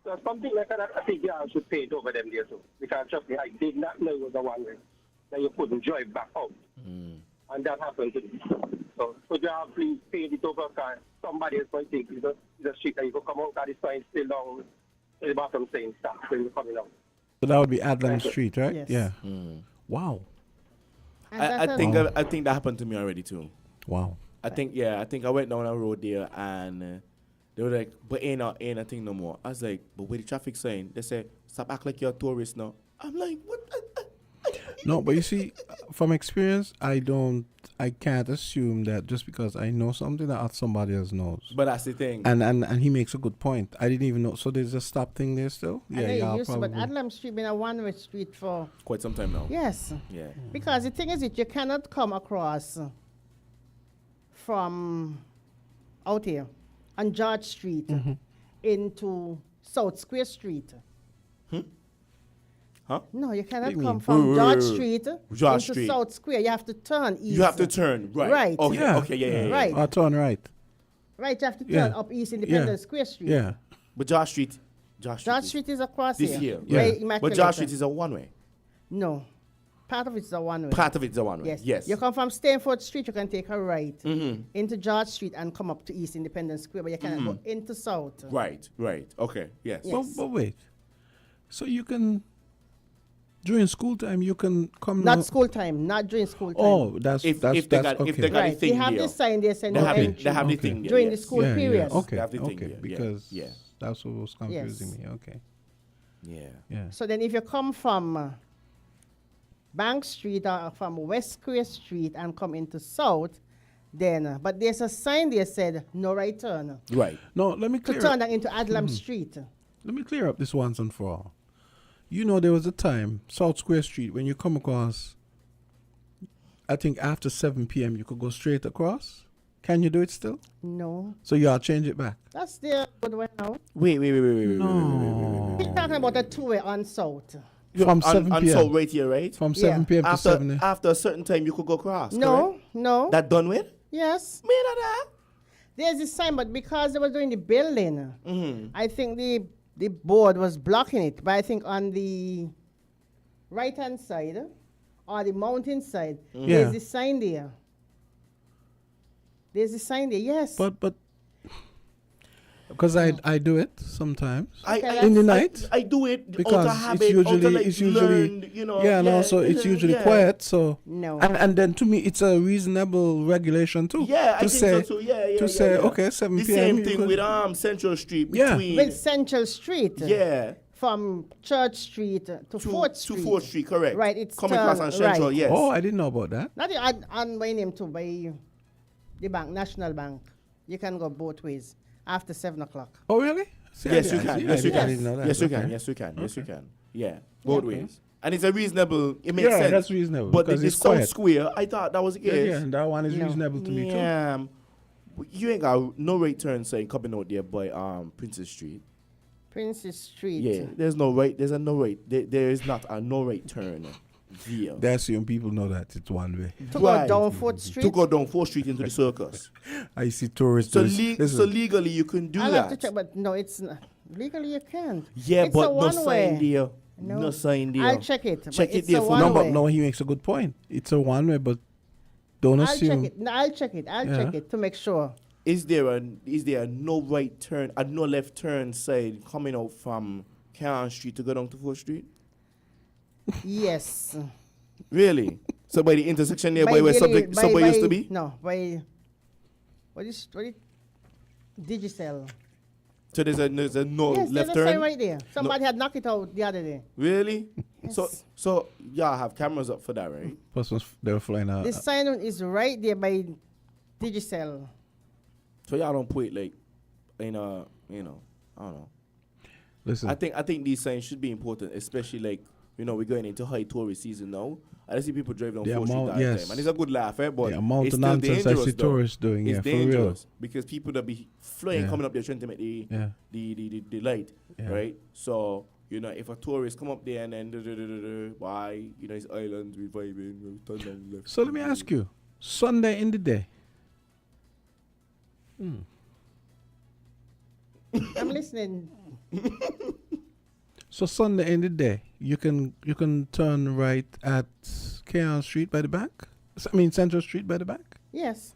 So something like that, I think y'all should paint over them there too. Because trust me, I did not know it was a one way. That you couldn't drive back out. And that happened to me. So could y'all please paint it over because somebody else might think it's a street that you could come out and the sign still down at the bottom saying stop when you're coming out. So that would be Adlam Thank you. Street, right? Yes. Yeah. Wow. And I that's think a- I think that happened to me already too. Wow. I think I went down a road there and they were like, but ain't a thing no more. I was like, but where the traffic sign? They say, stop act like you're a tourist now. I'm like, what? No, but you see, from experience, I can't assume that just because I know something that somebody else knows. But that's the thing. And he makes a good point. I didn't even know. So there's a stop thing there still? I know Yeah, it used to, but probably. Adlam Street been a one-way street for Quite some time now. yes. Yeah. Because the thing is that you cannot come across from out here on George Street into South Square Street. Huh? No, you cannot do you come mean? from George Wait. Street George into Street. South Square. You have to turn east. You have to turn right. Right. Okay. Yeah. Okay. Yeah. Right. Oh, turn right. Right, you have to turn Yeah. up East Independence Square Street. Yeah. But George Street. George Street is across this here. year. Yeah. Right, But Immaculate. George Street is a one way. No. Part of it is a one way. Part of it is a one way. Yes. Yes. You come from Stanford Street, you can take a right Mm-hmm. into George Street and come up to East Independence Square, but you cannot go into South. Right. Okay. Yes. Yes. But wait. So you can, during school time, you can come. Not now- school time, not during school time. Oh, that's If that's they that's got- okay. if they got- right. thing They have there. this sign there saying They no have entry they have the Okay. thing there, during the yes. school yeah, period. Yeah. Okay. They have the thing Okay. there, yeah. Because Yeah. that's what was confusing Yes. me. Okay. Yeah. Yeah. So then if you come from Bank Street or from West Square Street and come into South, then, but there's a sign there said no right turn. Right. No, let me To clear turn up. that into Adlam Street. Let me clear up this once and for all. You know, there was a time, South Square Street, when you come across, I think after 7 p.m., you could go straight across. Can you do it still? No. So y'all change it back. That's the good way now. Wait. No. We're talking about a two-way on South. From 7 on p.m. South right here, right? From Yeah. 7 p.m. to 7 a.m. After a certain time, you could go across. No, correct? no. That done with? Yes. Me not that. There's this sign, but because they were doing the building, Mm-hmm. I think the board was blocking it. But I think on the right-hand side or the mountain side, Yeah. there's a sign there. There's a sign there, yes. But because I do it sometimes. Okay, in the night. I do it Because out of it's habit, usually- like it's usually- learned, you know. Yeah, and also it's usually yeah. quiet. So No. and then to me it's a reasonable regulation too. Yeah, I to think say so too. Yeah. to say yeah. okay 7 The p.m. same you thing could- with Central Street Yeah. between With Central Street. yeah From Church Street to 4th Street. to 4th Street, correct? Right, it's coming across on turn Central. right. Yes. Oh, I didn't know about that. Not the on my name too, by the bank, National Bank. You can go both ways after 7 o'clock. Oh really? See, Yes, I you didn't- can. see, Yes, you I can. didn't know that. Yes, you Okay. can. Yes, you can. Yes, you can. Yeah, both ways. And it's a reasonable. It makes Yeah, sense. that's reasonable, But because the it's South quiet. Square, I thought that was the Yeah, case. yeah, and that one is No. reasonable to me too. Yeah. You ain't got no right turn sign coming out there by Princess Street. Princess Street. Yeah, there's no right. There's a no right. There is not a no right turn there. They assume people know that it's one way. To Right. go down 4th Street. To go down 4th Street into the circus. I see tourists. So, listen, so legally you can do I'll that. have to check, but no, it's not. Legally you can't. Yeah, It's but a no one-way. sign there. No. No sign there. I'll check it. Check but it it's there a for no, one but one-way. no, he makes a good point. It's a one way, but don't I'll assume. check it. No, I'll check it. I'll Yeah. check it to make sure. Is there a no right turn, a no left turn side coming out from Cannon Street to go down to 4th Street? Yes. Really? So by the intersection there, By where Gilly- subway used to be? No, by what is Digicel. So there's a no Yes, left there's a turn? sign right there. Somebody had knocked it out the other day. Really? Yes. So y'all have cameras up for that, right? Persons they were flying out. The sign is right there by Digicel. So y'all don't put it like in a, I don't know. Listen, I think these signs should be important, especially like we're going into high tourist season now. I see people driving on The 4th Street amount- all the yes. time. And it's a good laugh, eh? But The amount it's of still nonsense I dangerous, see though. tourists doing, It's yeah, for real. dangerous because people that be flying, Yeah. coming up there trying to make Yeah. the light, Yeah. right? So, if a tourist come up there and then, why, it's islands, we vibing, we turn down left. So let me ask you, Sunday in the day. I'm listening. So Sunday in the day, you can turn right at Keon Street by the back. Central Street by the back. Yes.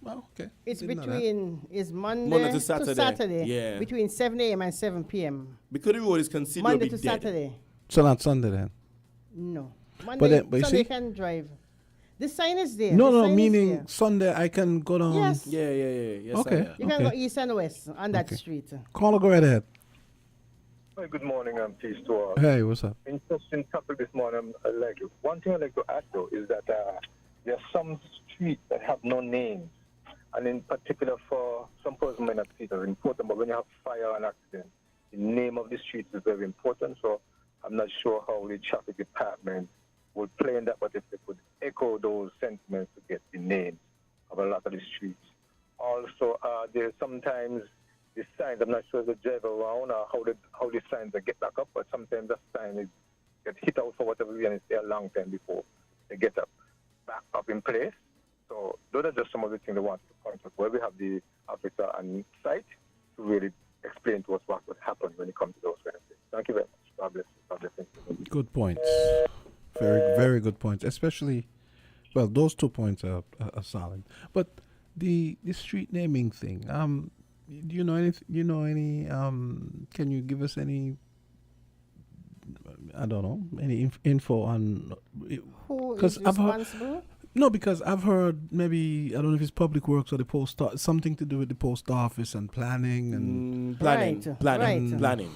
Oh, okay. It's Didn't know that. between Monday Monday to to Saturday. Yeah. Between 7 a.m. and 7 p.m. Because the road is considered Monday to to be dead. Saturday. So not Sunday then. No. Monday, but you Sunday see- can drive. The sign is there. No, The no, sign is meaning there. Sunday I can go down. Yes. Yeah. Yes, Okay. You can go east and west on that Okay. street. Caller, go right ahead. Hi, good morning. I'm Peace to all. Hey, what's up? Interesting topic this morning. One thing I'd like to add, though, is that there are some streets that have no names. And in particular, for some person may not see it as important, but when you have fire and accident, the name of the street is very important. So I'm not sure how the traffic department would play in that, but if they could echo those sentiments to get the names of a lot of the streets. Also, there's sometimes the signs, I'm not sure if they drive around or how the signs they get back up, but sometimes the sign is get hit out for whatever reason, it's there a long time before they get back up in place. So those are just some of the things I want to point out, where we have the officer on site to really explain to us what would happen when it comes to those kind of things. Thank you very much. God bless. God bless. Good points. Very, very good points. Especially, well, those 2 points are solid. But the street naming thing. Do you know any? Can you give us any? I don't know, any info on? Who is 'Cause I've heard- responsible? No, because I've heard maybe, I don't know if it's public works or the post, something to do with the post office and planning and Planning. Right.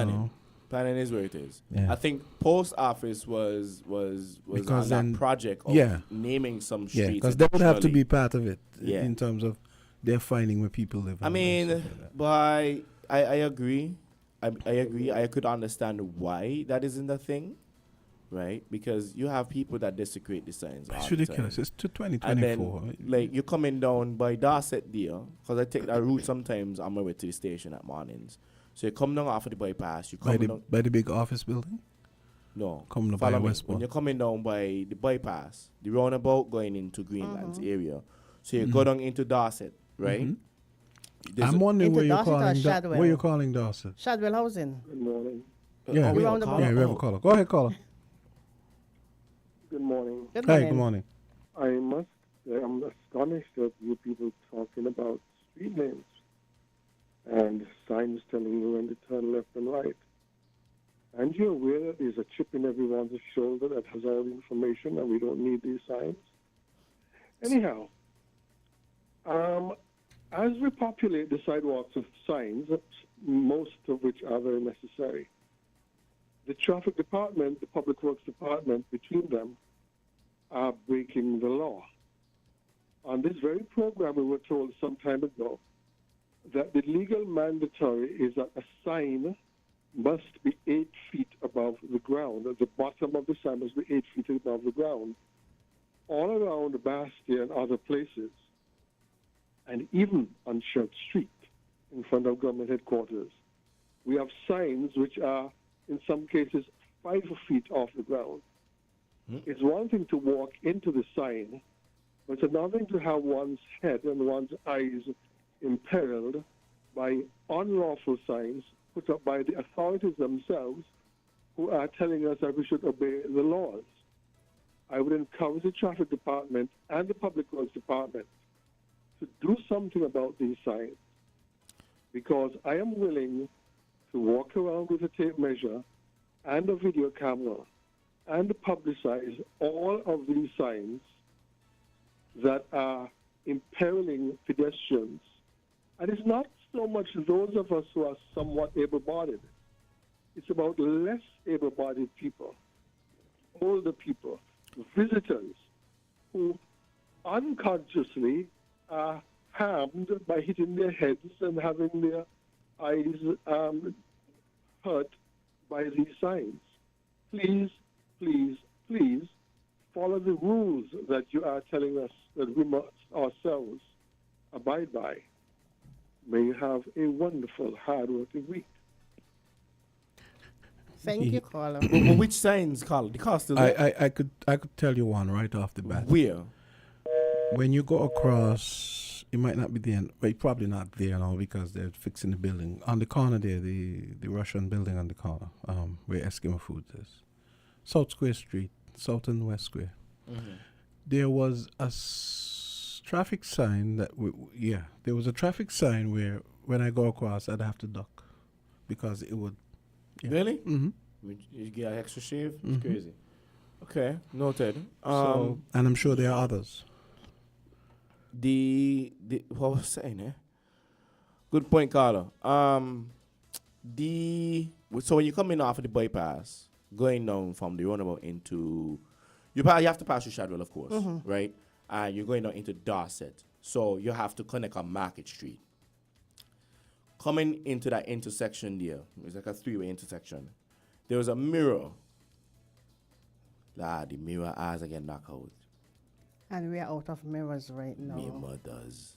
No. Planning is where it is. Yeah. I think post office was Because on then- that project of yeah. naming some Yeah, streets. because they would have to additionally. be part of it Yeah. in terms of they're finding where people live. I and mean, stuff like that. but I agree. I agree. I could understand why that isn't a thing, right? Because you have people that desecrate the signs. It's all the ridiculous. time. It's to And 2024. then, like, you're coming down by Dorset there, because I take that route sometimes on my way to the station at mornings. So you come down off of the bypass. You come down. by the big office building? No. Come to Follow by me. Westbourne. When you're coming down by the bypass, the roundabout going into Greenlands area. So you go down into Dorset, right? There's I'm a- wondering Into where you're Dorset or calling Shadwell? where you're calling Dorset. Shadwell Housing. Good morning. Yeah, we have a roundabout. caller? yeah, we have a Oh. caller. Go ahead, caller. Good morning. Good Hey, morning. good morning. I must say I'm astonished at you people talking about street names and signs telling you when to turn left and right. And you're aware that there's a chip in everyone's shoulder that has all the information and we don't need these signs? Anyhow, as we populate the sidewalks with signs, most of which are very necessary, the traffic department, the public works department, between them, are breaking the law. On this very program, we were told some time ago that the legal mandatory is that a sign must be 8 feet above the ground. The bottom of the sign must be 8 feet above the ground, all around Bastia and other places, and even on Church Street in front of government headquarters. We have signs which are, in some cases, 5 feet off the ground. It's one thing to walk into the sign, but it's another thing to have one's head and one's eyes imperiled by unlawful signs put up by the authorities themselves who are telling us that we should obey the laws. I would encourage the traffic department and the public works department to do something about these signs, because I am willing to walk around with a tape measure and a video camera and publicize all of these signs that are imperiling pedestrians. And it's not so much those of us who are somewhat able-bodied. It's about less able-bodied people, older people, visitors who unconsciously are harmed by hitting their heads and having their eyes hurt by these signs. please, please, please follow the rules that you are telling us that we must ourselves abide by. May you have a wonderful, hard-working week. Thank you, caller. But which signs, Carl? The car still there? I could tell you one right off the bat. Where? When you go across, it might not be there. Well, it's probably not there now because they're fixing the building on the corner there. The Russian building on the corner, where Eskimo Foods is, South Square Street, South and West Square. Mm-hmm. There was a traffic sign that there was a traffic sign where when I go across, I'd have to duck because it would. Yeah. Really? Mm-hmm. You get an extra shave? It's crazy. Okay, noted. And I'm sure there are others. The what was I saying? Good point, Carla. So when you're coming off of the bypass, going down from the roundabout into you have to pass your Shadwell, of course, right? And you're going down into Dorset, so you have to connect on Market Street. Coming into that intersection there, it's like a three-way intersection. There was a mirror. The mirror eyes are getting knocked out. And we are out of mirrors right now. Me mothers.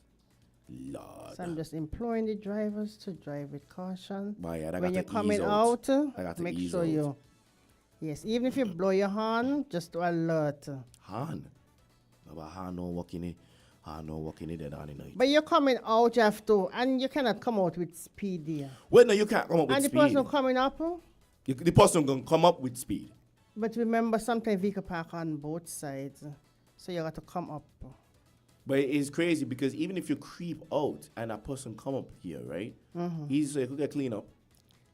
Lord. So I'm just imploring the drivers to drive with caution. When you're coming out, make sure you... Yes, even if you blow your horn, just to alert. Horn? About horn no walking it. No walking it on the night. But you're coming out, you have to, and you cannot come out with speed there. Well, no, you can't come up with speed. And the person coming up? The person going to come up with speed. But remember, sometimes vehicle park on both sides, so you got to come up. But it's crazy because even if you creep out and a person come up here, right? He's so you could get clean up.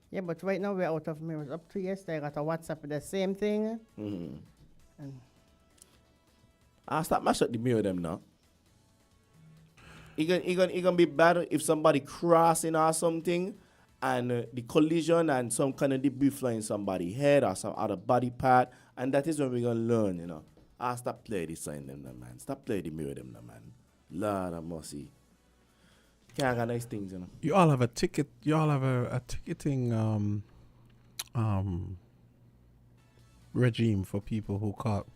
Yeah, but right now we're out of mirrors. Up to yesterday, I got a WhatsApp with the same thing. And I'll stop mashing the mirror them now. It gonna be bad if somebody crossing or something and the collision and some kind of debris flying somebody's head or some other body part, and that is when we're gonna learn, you know. Stop playing the sign them, man. Stop playing the mirror them, man. Lord have mercy. Can't have nice things, you know. You all have a ticket. You all have a ticketing regime for people who caught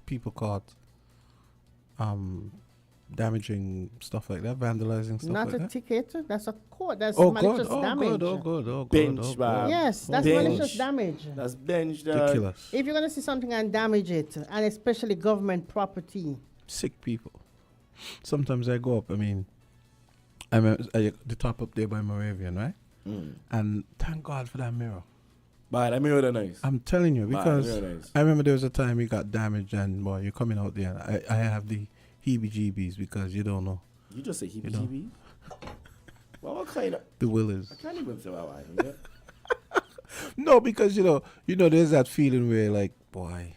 damaging stuff like that, vandalizing stuff Not like that. a ticket. That's a court. That's Oh malicious God! Oh damage. God! Oh God! Oh God! Bench, oh man. God. Yes, that's Bench. malicious damage. That's bench. Ridiculous. If you're going to see something and damage it, and especially government property. Sick people. Sometimes I go up. I mean, I'm at the top up there by Moravian, right? And thank God for that mirror. But that mirror nice. I'm telling you because Nice. I remember there was a time it got damaged, and boy, you're coming out there. I have the heebie-jeebies because you don't know. You just say heebie-jeebies? Well, what kind of... The will is. I can't even say what I mean. No, because you know, there's that feeling where like, boy,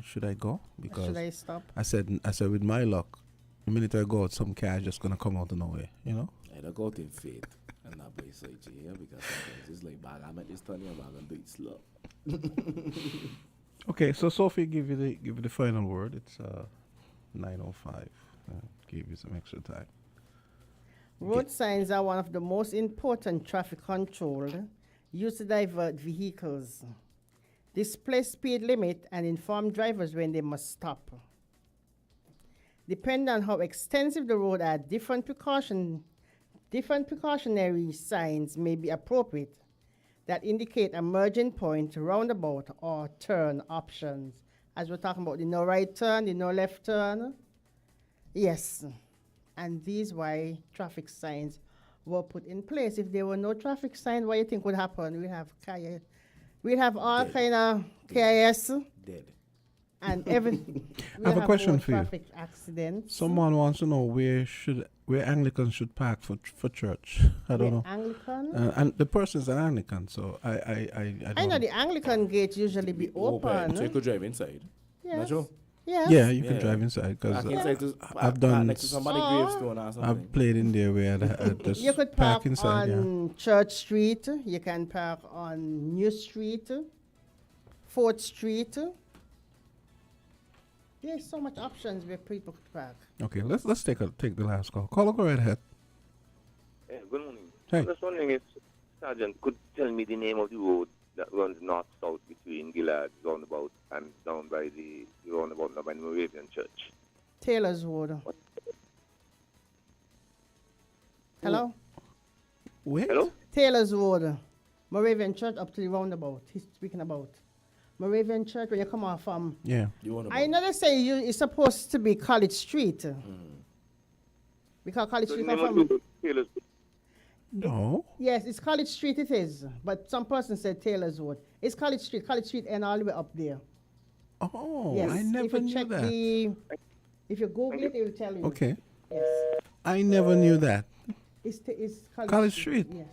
should I go? Because Should I stop? I said with my luck, the minute I go out, some car is just gonna come out of nowhere, you know. I don't go out in faith and not by sight here because sometimes it's like, bag, I'm at this turn here, bag, and do it slow. Okay, so Sophie, give you the final word. It's 9:05. Give you some extra time. Road signs are one of the most important traffic control used to divert vehicles, display speed limit, and inform drivers when they must stop. Depending on how extensive the road are, different precautionary signs may be appropriate that indicate a merging point, roundabout, or turn options. As we're talking about the no right turn, the no left turn. Yes. And these why traffic signs were put in place. If there were no traffic signs, what do you think would happen? We'd have all kind of KIS. Dead. And everything. I have a question for you. Traffic accidents. Someone wants to know where Anglicans should park for church. I don't know. Anglican? And the person's an Anglican, so I don't I know the Anglican gates usually be open. So you could drive inside. Yes. Not sure? Yes. Yeah, you can drive inside because I've done. Next to somebody's gravestone or something. I've played in there where I just You could park inside. on Church Street. You can park on New Street, 4th Street. There's so much options where people could park. Okay, let's take the last call. Caller, go right ahead. Good morning. Hey. I'm just wondering if Sergeant could tell me the name of the road that runs north-south between Gillard's roundabout and down by the roundabout down by the Moravian Church. Taylor's Road. Hello? Wait. Hello? Taylor's Road. Moravian Church up to the roundabout. He's speaking about. Moravian Church, where you come off from. Yeah. I know they say it's supposed to be College Street. Because College So Street the come name of from. Taylor's No. Yes, it's College Street it is. But some person said Taylor's Road. It's College Street. College Street and all the way up there. Oh, Yes. I never if you knew check that. if you Google it, it will tell you. Okay. Yes. I never knew that. It's College Street. Yes.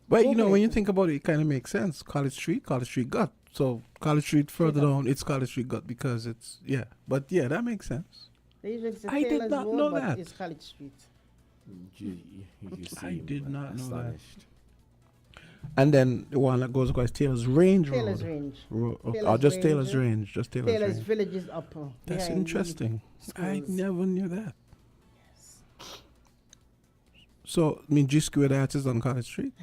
But you know, Google when it. you think about it, it kind of makes sense. College Street gut. So College Street further down, it's College Street gut because it's, yeah. But yeah, that makes sense. They usually say I did Taylor's not Road, know but that. it's College Street. You see I him did not know that. astonished. And then the one that goes across Taylor's Range Taylor's Road. Range. Or Taylor's just Range, Taylor's Range. Just Taylor's Taylor's Range. Village is up. That's behind the interesting. I schools. never knew that. So, I mean, G Squared Arts is on College Street?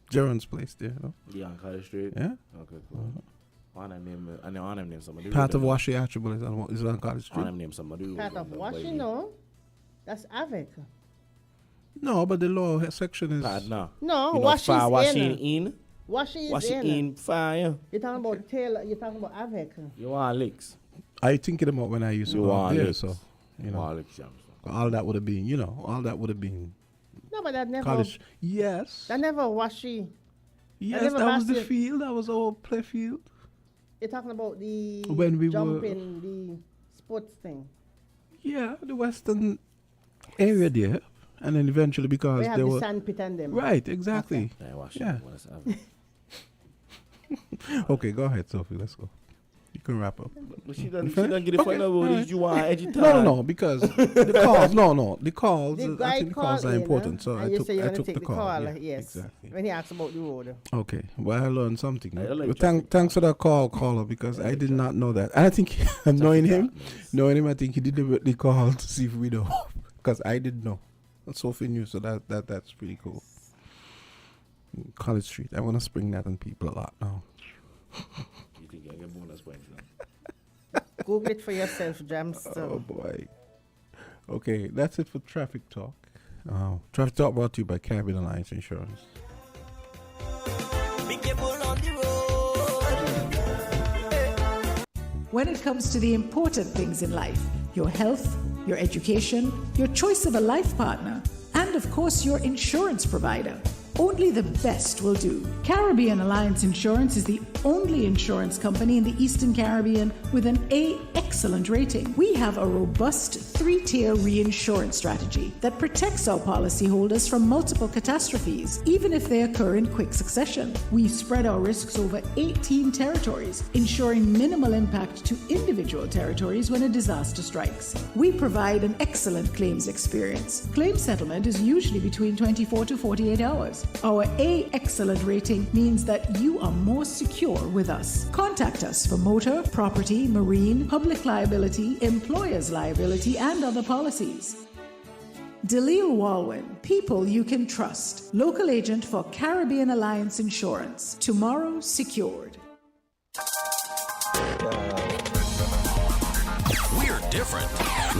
Jaron's place there, no? Yeah, on College Street. Yeah? Okay, cool. On them name, I know on them name somebody. Part of Washi Archibald is on College On Street. them name somebody. Part of Washington, no. That's Avec. No, but the law section is... No. No, You know, Washi fire is washing in. in. Washi is Washing in. in fire. You're talking about Taylor. You're talking about Avec. You want licks. I thinking about when I used to You go out want there, licks. so, you know, Want licks, Jamsta. all that would have been, you know, all that would have been No, but that never. college. Yes. That never Washi. Yes, never that was the lasted. field. That was our play field. You're talking about the When we were- jumping, the sports thing. Yeah, the western area there. And then eventually because We have they the were... sand pit and them. Right, exactly. Yeah, wash Yeah. it. Let's have it. Okay, go ahead, Sophie. Let's go. You can wrap up. But she done finished? get it Okay, final word. alright. You want edgy time. No, because the calls. The calls. The I guy think the calls called are in, important. So and I you took, say you I want to took take the the call. call. Yeah, Yes. exactly. When he asked about the road. Okay, well I learned something. I like But traffic thanks for that caller, because I did not know that. And I think knowing him, I think he deliberately called to see if we know, because I didn't know. And Sophie knew, so that's pretty cool. College Street. I want to spring that on people a lot now. You think I get bonus points now? Google it for yourself, Jamsta. Oh boy. Okay, that's it for Traffic Talk. Traffic Talk brought to you by Caribbean Alliance Insurance. Be careful on the road. When it comes to the important things in life, your health, your education, your choice of a life partner, and of course your insurance provider, only the best will do. Caribbean Alliance Insurance is the only insurance company in the Eastern Caribbean with an A excellent rating. We have a robust 3-tier reinsurance strategy that protects our policyholders from multiple catastrophes, even if they occur in quick succession. We spread our risks over 18 territories, ensuring minimal impact to individual territories when a disaster strikes. We provide an excellent claims experience. Claim settlement is usually between 24 to 48 hours. Our A excellent rating means that you are more secure with us. Contact us for motor, property, marine, public liability, employer's liability, and other policies. Dalil Walwyn, people you can trust. Local agent for Caribbean Alliance Insurance. Tomorrow secured. We're different.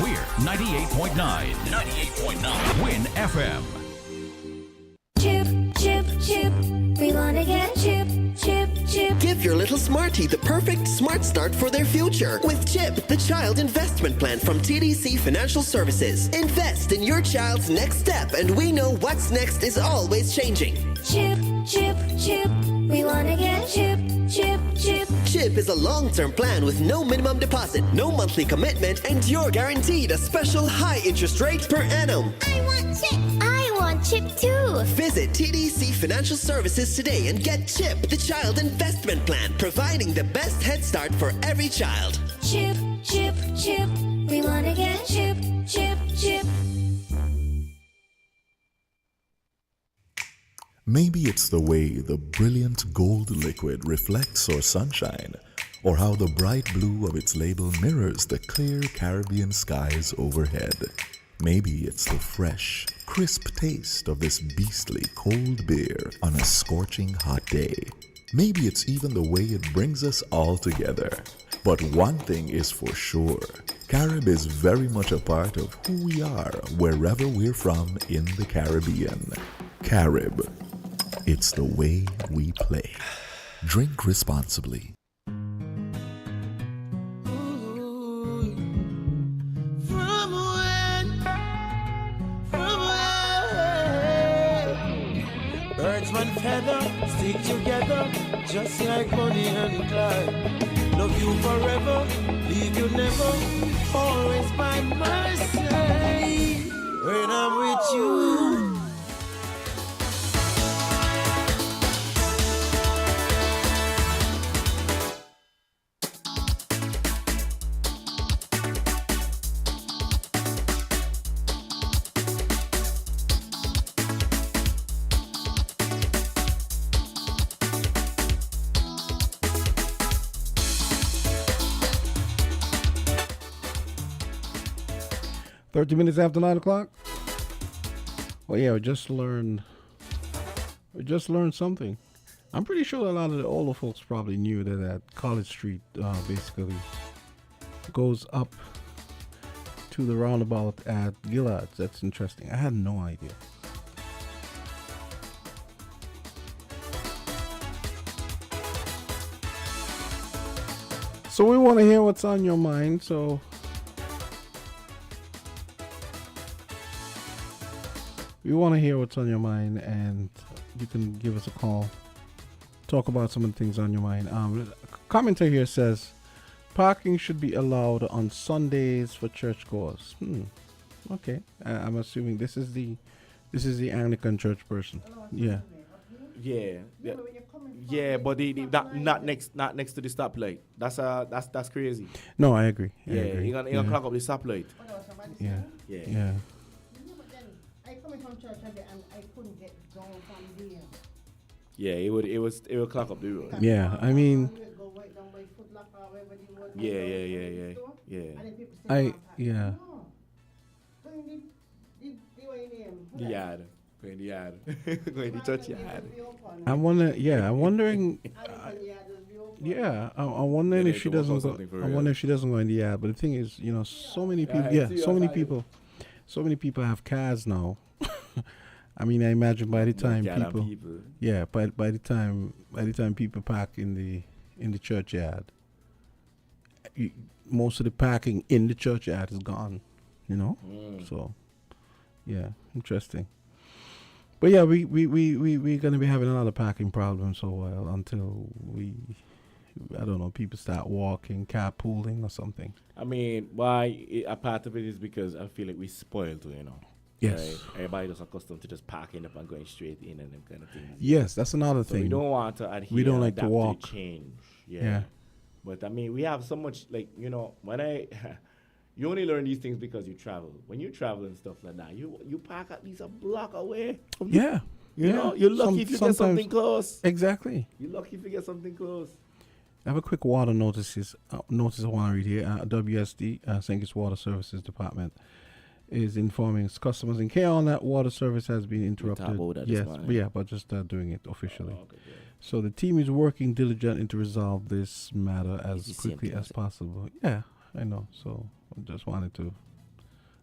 We're 98.9. 98.9 Win FM. Chip, chip, chip. We wanna get chip, chip, chip. Give your little smartie the perfect smart start for their future with CHIP, the child investment plan from TVC Financial Services. Invest in your child's next step, and we know what's next is always changing. Chip, chip, chip. We wanna get chip, chip, chip. CHIP is a long-term plan with no minimum deposit, no monthly commitment, and you're guaranteed a special high interest rate per annum. I want chip. I want chip too. Visit TDC Financial Services today and get CHIP, the child investment plan, providing the best head start for every child. Chip, chip, chip. We wanna get chip, chip, chip. Maybe it's the way the brilliant gold liquid reflects our sunshine, or how the bright blue of its label mirrors the clear Caribbean skies overhead. Maybe it's the fresh, crisp taste of this beastly cold beer on a scorching hot day. Maybe it's even the way it brings us all together. But one thing is for sure, Carib is very much a part of who we are wherever we're from in the Caribbean. Carib, it's the way we play. Drink responsibly. Birds one feather, stick together, just like Bonnie and Clyde. Love you forever, leave you never, always by my side. When I'm with you. 30 minutes after 9 o'clock. Well, yeah, we just learned something. I'm pretty sure a lot of the older folks probably knew that College Street basically goes up to the roundabout at Gillard's. That's interesting. I had no idea. So we want to hear what's on your mind. So we want to hear what's on your mind, and you can give us a call. Talk about some of the things on your mind. Commenter here says parking should be allowed on Sundays for churchgoers. Okay, I'm assuming this is the Anglican church person. Yeah. Yeah, but that not next to the stoplight. That's crazy. No, I agree. You're gonna clock up the stoplight. Yeah. I coming from church and I couldn't get down from there. Yeah, it would clock up the road. Yeah, I mean. Yeah. The yard. Going the yard. Going the church yard. I'm wondering. I'm wondering if she doesn't go. I wonder if she doesn't go in the yard. But the thing is, so many people. So many people have cars now. I mean, I imagine by the time by the time people park in the churchyard, most of the parking in the churchyard is gone. So yeah, interesting. But yeah, we're gonna be having another parking problem for a while until I don't know, people start walking, carpooling or something. I mean, a part of it is because I feel like we spoiled, Yes. Right? Everybody just accustomed to just parking up and going straight in and them kind of things. Yes, that's another thing. We don't want to adhere. We don't like to walk. Change. Yeah. But I mean, we have so much, you only learn these things because you travel. When you travel and stuff like that, you park at least a block away. Yeah. You're lucky if you get something close. Exactly. You're lucky if you get something close. I have a quick water notice I want to read here. WSD, St. Kitts Water Services Department, is informing its customers in KL that water service has been interrupted. But just doing it officially. Okay, so the team is working diligently to resolve this matter as quickly as possible. Yeah, I know. So I just wanted to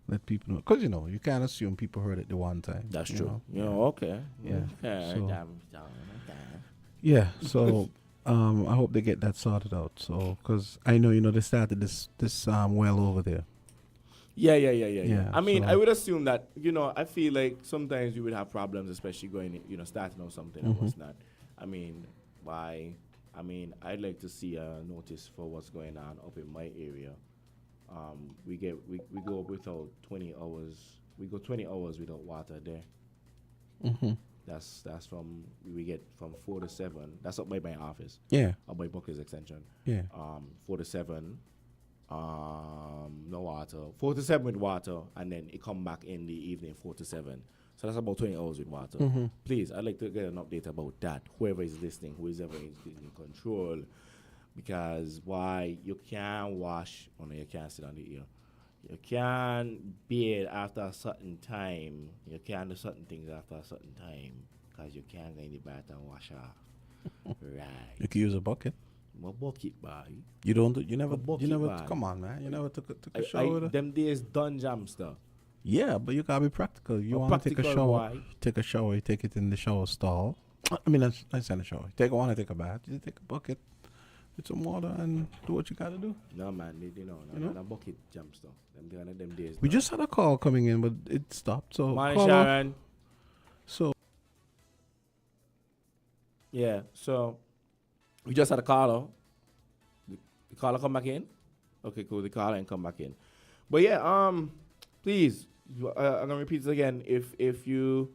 let people know, because you can't assume people heard it the one time. That's true. Okay. Yeah. So I hope they get that sorted out. So because I know they started this well over there. Yeah. I mean, I would assume that, I feel like sometimes you would have problems, especially going, starting on something and what's not. I mean, I'd like to see a notice for what's going on up in my area. We go without 20 hours. We go 20 hours without water there. Mm-hmm. That's we get from 4 to 7. That's up by my office. Yeah. Up by Booker's extension. Yeah. 4 to 7. No water. 4 to 7 with water, and then it come back in the evening 4 to 7. So that's about 20 hours with water. Mm-hmm. Please, I'd like to get an update about that. Whoever is listening, whoever is in control, because why you can't wash, you can't sit on the ear. You can't bathe after a certain time. You can't do certain things after a certain time because you can't go in the bath and wash off. Right. You can use a bucket. My bucket, boy. You don't. You never. bucket, You never. man. Come on, man. You never took a shower. Them days done Jamsta. Yeah, but you gotta be practical. You Oh, want to take a practical, shower? why? Take a shower. You take it in the shower stall. I mean, I said a shower. Want to take a bath? You take a bucket with some water and do what you gotta do. No man, they know. You know? A bucket Jamsta. Them days. We just had a call coming in, but it stopped. So Morning, caller- Sharon. So Yeah, so we just had a caller. The caller come back in? Okay, cool. The caller ain't come back in. But yeah, please, I'm gonna repeat this again. If you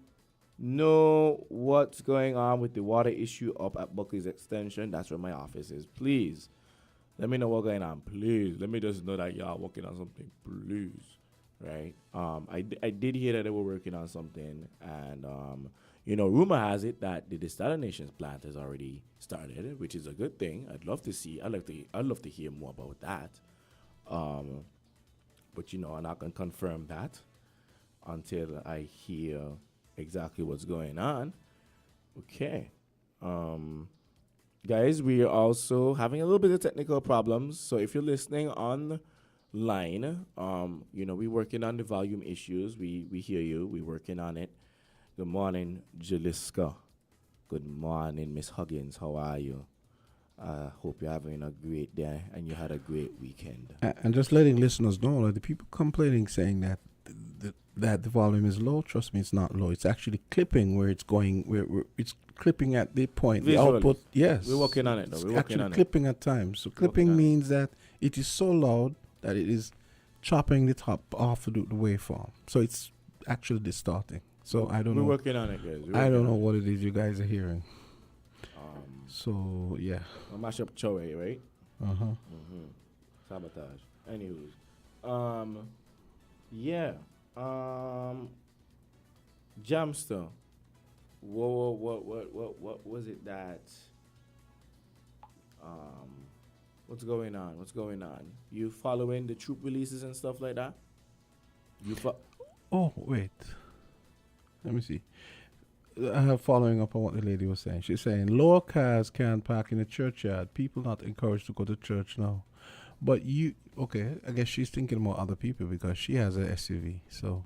know what's going on with the water issue up at Buckley's Extension, that's where my office is. Please, let me know what's going on. Please, let me just know that y'all working on something. Please, right? I did hear that they were working on something, and rumor has it that the desalinations plant has already started, which is a good thing. I'd love to see. I'd love to hear more about that. But I'm not gonna confirm that until I hear exactly what's going on. Okay. Guys, we are also having a little bit of technical problems. So if you're listening online, we're working on the volume issues. We hear you. We're working on it. Good morning, Jaliska. Good morning, Miss Huggins. How are you? Hope you're having a great day and you had a great weekend. and just letting listeners know, like the people complaining saying that the volume is low. Trust me, it's not low. It's actually clipping where it's going. Where it's clipping at the point. Visually. The output, yes. We're working on it, though. It's We're working actually on it. clipping at times. So clipping means that it is so loud that it is chopping the top off the waveform. So it's actually distorting. So I don't know. We're working on it, guys. I don't know what it is you guys are hearing. So yeah. I'll mash up Choe, right? Sabotage. Anywho, yeah. Jamsta. What was it that? What's going on? You following the troop releases and stuff like that? Oh wait. Let me see. Following up on what the lady was saying. She's saying lower cars can't park in the churchyard. People not encouraged to go to church now. But I guess she's thinking about other people because she has an SUV. So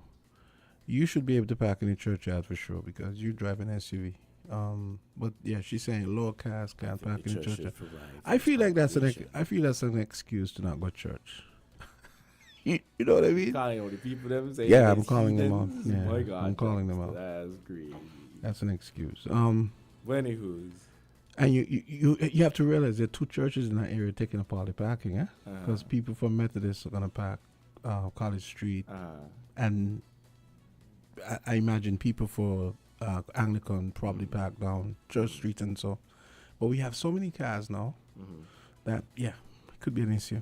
you should be able to park in the churchyard for sure because you drive an SUV. But yeah, she's saying lower cars can't park in the churchyard. I feel like that's an excuse to not go to church. You know what I mean? Calling all the people them saying yeah, I'm calling them out. Yeah, my God, I'm calling them out. That's crazy. That's an excuse. Anywho's. And you have to realize there are two churches in that area taking up all the parking, because people from Methodist are gonna park College Street, and I imagine people for Anglican probably park down Church Street and so. But we have so many cars now that it could be an issue.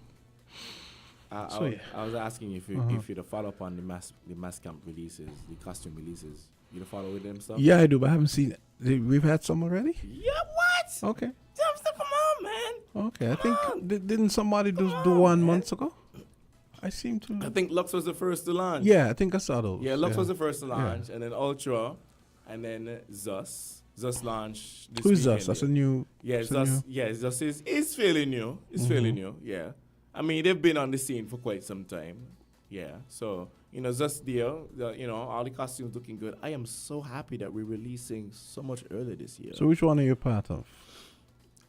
I was asking you if you'd follow up on the mass camp releases, the costume releases. You'd follow with them stuff? Yeah, I do, but I haven't seen it. We've had some already? Yeah, what? Okay. Jamsta, come on, man. Okay, I think didn't somebody do one months ago? I think Lux was the first to launch. Yeah, I think I saw those. Yeah, Lux was the first to launch, and then Ultra, and then Zus. Zus launched this Who's weekend. Zus? That's a new... Yeah, Zus is fairly new. It's fairly new, yeah. I mean, they've been on the scene for quite some time. Yeah, so, Zus deal, all the costumes looking good. I am so happy that we're releasing so much earlier this year. So which one are you part of?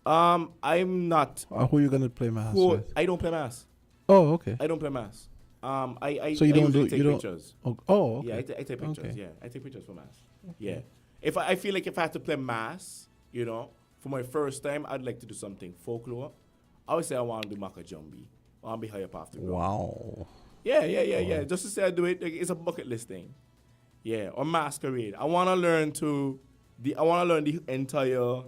I'm not. Who are you going to play mass with? I don't play mass. Oh, okay. I don't play mass. So you don't take pictures. Oh, okay. Yeah, I take pictures. Okay. Yeah, I take pictures for mass. Okay. Yeah. I feel like if I had to play mass, for my first time, I'd like to do something folklore. I would say I want to do Maka Jumbi. I want to be high up after. Wow. Yeah. Just to say I do it, it's a bucket list thing. Yeah, or masquerade. I want to learn the entire,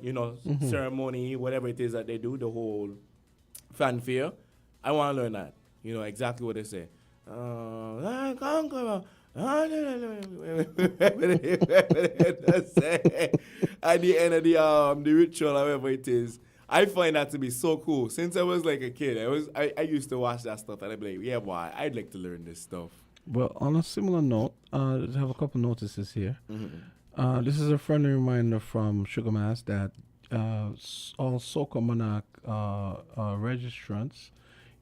ceremony, whatever it is that they do, the whole fanfare. I want to learn that. Exactly what they say. At the end of the ritual, however it is, I find that to be so cool. Since I was like a kid, I used to watch that stuff and I'd be like, yeah, boy, I'd like to learn this stuff. Well, on a similar note, I have a couple notices here. This is a friendly reminder from Sugar Mass that all Soca Monarch registrants,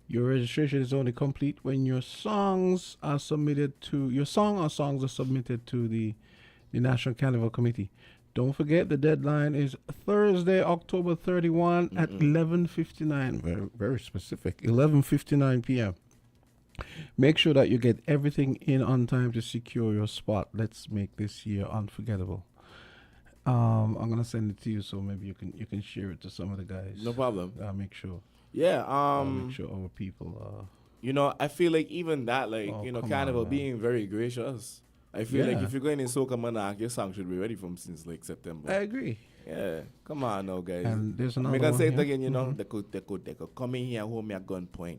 your registration is only complete when your songs are submitted to your song or songs are submitted to the National Carnival Committee. Don't forget the deadline is Thursday, October 31 at 11:59. Very, very specific. 11:59 p.m. Make sure that you get everything in on time to secure your spot. Let's make this year unforgettable. I'm gonna send it to you, so maybe you can share it to some of the guys. No problem. Make sure. Yeah. Make sure our people. I feel like even that, like Carnival on, being very gracious. I feel like if you're going in Soca Monarch, your song should be ready from since like September. I agree. Yeah, come on now, guys. And there's another I'm gonna say it one again. here. They could come in here, hold me at gunpoint.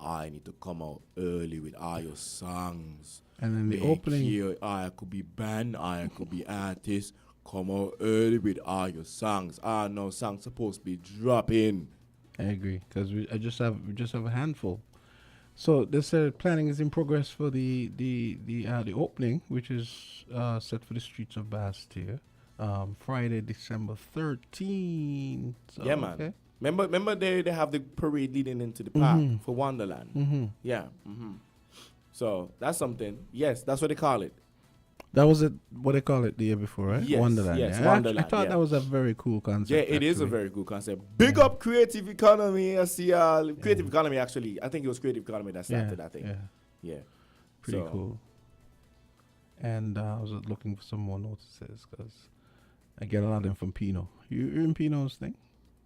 I need to come out early with all your songs. And then the opening. I could be band, I could be artist. Come out early with all your songs. No, songs supposed to be dropping. I agree, because we just have a handful. So they said planning is in progress for the opening, which is set for the streets of Bastille, Friday, December 13th. So, yeah, man. Okay. Remember they have the parade leading into the park for Wonderland. Yeah. So that's something. Yes, that's what they call it. That was what they call it the year before, right? Yes, Wonderland. yes, Yeah. Wonderland. I thought that was a very cool concept. Yeah, it is a very cool concept. Big up Creative Economy. I see Creative Economy, actually. I think it was Creative Economy that started that thing. Yeah. Pretty cool. And I was looking for some more notices because I get a lot of them from Pino. You in Pino's thing?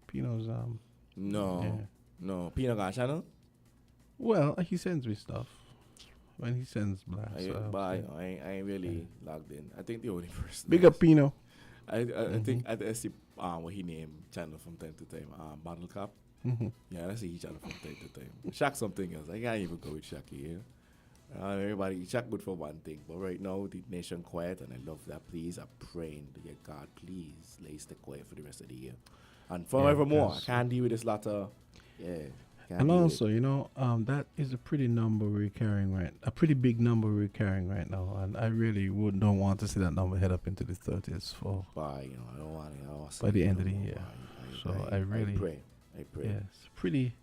Pino's No. Pino got a channel? Well, he sends me stuff. When he sends blasts. I ain't really logged in. I think the only person. Big up Pino. I think I see what he named channel from time to time. Bottle Cap. Yeah, I see his channel from time to time. Shaq something else. I can't even go with Shaq here. Everybody, Shaq good for one thing, but right now the nation quiet, and I love that. Please, I'm praying to get God, please, lay stay quiet for the rest of the year and forevermore. I can't deal with this lot of And also, that is a pretty number we're carrying a pretty big number we're carrying right now, and I really don't want to see that number head up into the 30s I don't want it. By the end of the year. I pray. Yeah, it's a pretty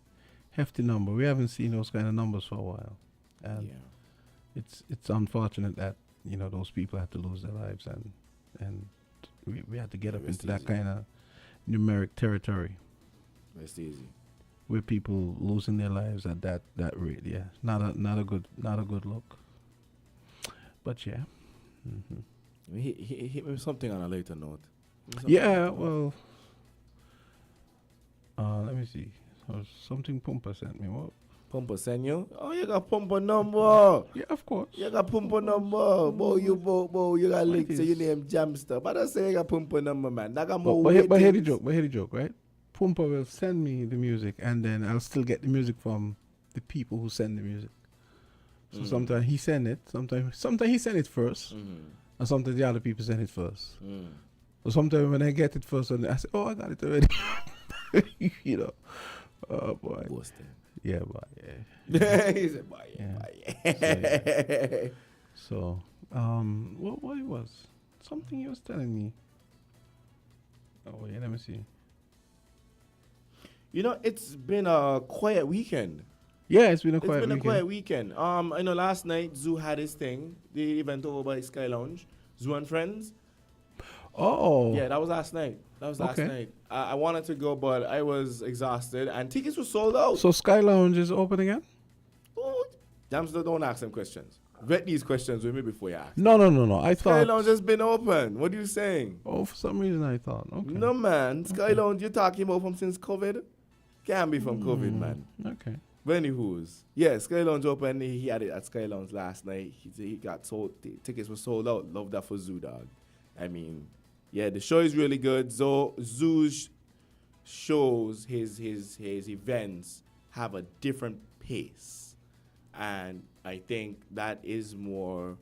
hefty number. We haven't seen those kind of numbers for a while, and it's unfortunate that those people had to lose their lives, and we had to get up into that kind of numeric territory. Rest easy. With people losing their lives at that rate, not a good look. But yeah, hit me with something on a later note. Yeah, well, let me see. Something Pumpa sent me. What? Pumpa sent you? Oh, you got Pumpa number. Yeah, of course. You got Pumpa number. You got links to your name Jamsta. But I say you got Pumpa number, man. But hear the joke, right? Pumpa will send me the music, and then I'll still get the music from the people who send the music. So sometimes he send it, sometimes he send it first, and sometimes the other people send it first. So sometimes when I get it first, I say, "Oh, I got it already." Oh boy. Yeah, boy. Yeah. He said, "Boy, yeah." So, what it was? Something he was telling me. Oh yeah, let me see. It's been a quiet weekend. Yeah, it's been a quiet weekend. I know last night Zoo had his thing, the event over by Sky Lounge, Zoo and Friends. Oh. Yeah, that was last night. I wanted to go, but I was exhausted, and tickets were sold out. So Sky Lounge is open again? Oh, Jamsta, don't ask them questions. Vet these questions with me before you ask. No. I Sky thought Lounge has been open. What are you saying? Oh, for some reason I thought. Okay. No, man. Sky Lounge, you're talking about from since COVID? Can't be from COVID, man. Okay. But anywho's, yeah, Sky Lounge open. He had it at Sky Lounge last night. He got sold. Tickets were sold out. Love that for Zoo, dog. I mean, yeah, the show is really good. Zoo's shows, his events have a different pace, and I think that is more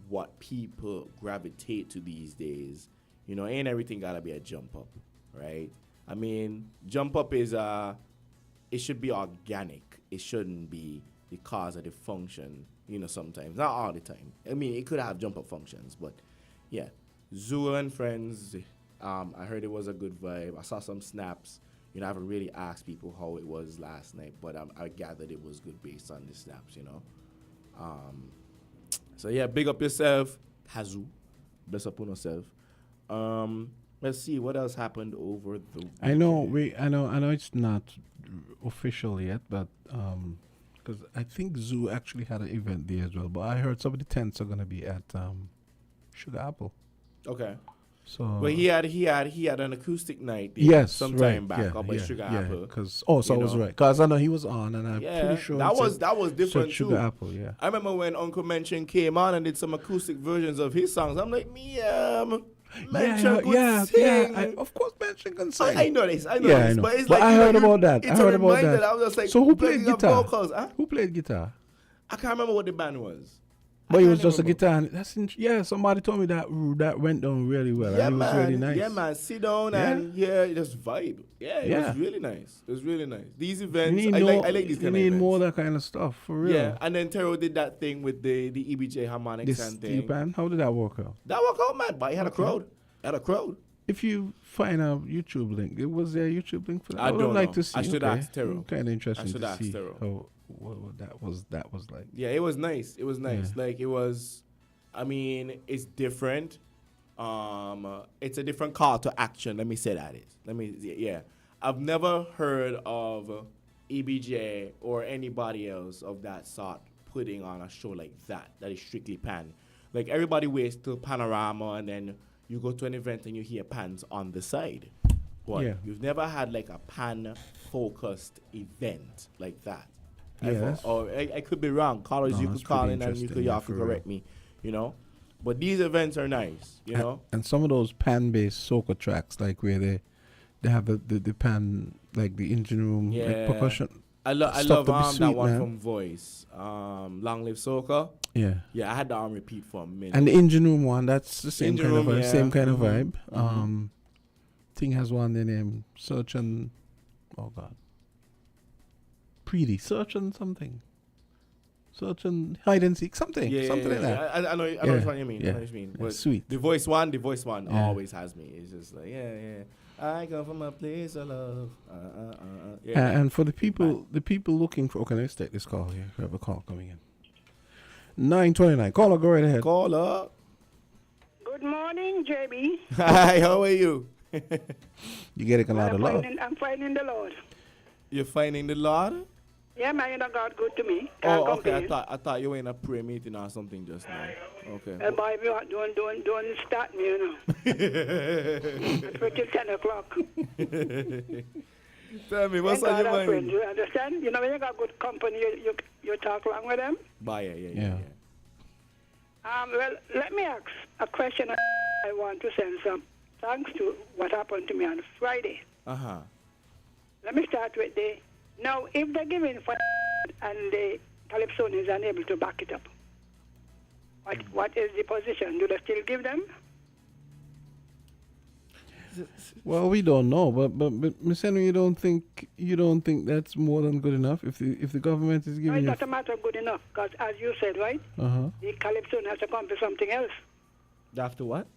what people gravitate to these days. Ain't everything gotta be a jump up, right? I mean, jump up is it should be organic. It shouldn't be the causative function. Sometimes, not all the time. I mean, it could have jump up functions, but yeah, Zoo and Friends. I heard it was a good vibe. I saw some snaps. I haven't really asked people how it was last night, but I gathered it was good based on the snaps. So yeah, big up yourself, Hazu. Bless up on yourself. Let's see what else happened over the weekend. I know it's not official yet, but because I think Zoo actually had an event there as well. But I heard some of the tents are gonna be at Sugar Apple. Okay. So, well, he had an acoustic night. Sometime back up at Sugar Apple. Because I was right. Because I know he was on, and I'm pretty sure that was different Sugar too. Apple, yeah. I remember when Uncle Mention came on and did some acoustic versions of his songs. I'm like, Mention could sing. Of course, Mention can sing. I know this. I know. But it's but like I heard about that. It's I heard about that. I was just like, so who played guitar? Vocals, huh? Who played guitar? I can't remember what the band was. But it was just a guitar. And somebody told me that went down really well. Yeah, and it man. was really nice. Yeah, man. Sit down and just vibe. Yeah, it was really nice. It was really nice. These events, I like these kind of events. You need more of that kind of stuff, for real. Yeah, and then Tero did that thing with the EBJ harmonics and thing. Band, how did that work out? That worked out, man. But he had a crowd. If you find a YouTube link, was there a YouTube link for that? I don't like know. to see. I should ask Tero. Kind of interesting I should to ask see Tero. what that was like. Yeah, it was nice. It was nice. Yeah. Like it was. I mean, it's different. It's a different call to action. Let me say that is. I've never heard of EBJ or anybody else of that sort putting on a show like that. That is strictly pan. Like everybody waits till Panorama, and then you go to an event and you hear pans on the side. What? Yeah. You've never had like a pan-focused event like that. Yes. Or I could be wrong. Callers, you could call in and y'all could correct me. But these events are nice, And some of those pan-based soca tracks, like where they have the pan, like the engine room, like percussion. I love that one from Voice, Long Live Soca. Yeah. Yeah, I had that on repeat for a minute. And the engine room one, that's the same kind of vibe. Mm-hmm. Thing has one named Search and Pretty Search and something. Search and hide and seek, something like that. I know what you mean. Yeah. I know what you mean. But sweet. The voice one always has me. It's just like, I come from a place of love. And for the people looking for, okay, let's take this call here. We have a call coming in. 929. Caller, go right ahead. Caller. Good morning, JB. Hi, how are you? You getting a lot of love. I'm finding the Lord. You're finding the Lord? Yeah, man, God good to me. Okay. I thought you were in a prayer meeting or something just now. Okay. Boy, don't start me, It's for till 10 o'clock. Tell me, what's on your mind? Friends, you understand? When you got good company, you talk along with them. Yeah. Well, let me ask a question. I want to send some thanks to what happened to me on Friday. Uh-huh. Let me start with now, if they're giving for and the Calypso is unable to back it up, what is the position? Do they still give them? Well, we don't know, but Miss Henry, you don't think that's more than good enough if the government is giving? No, it's not a matter of good enough, because as you said, right? The Calypso has to come to something else. They have to what?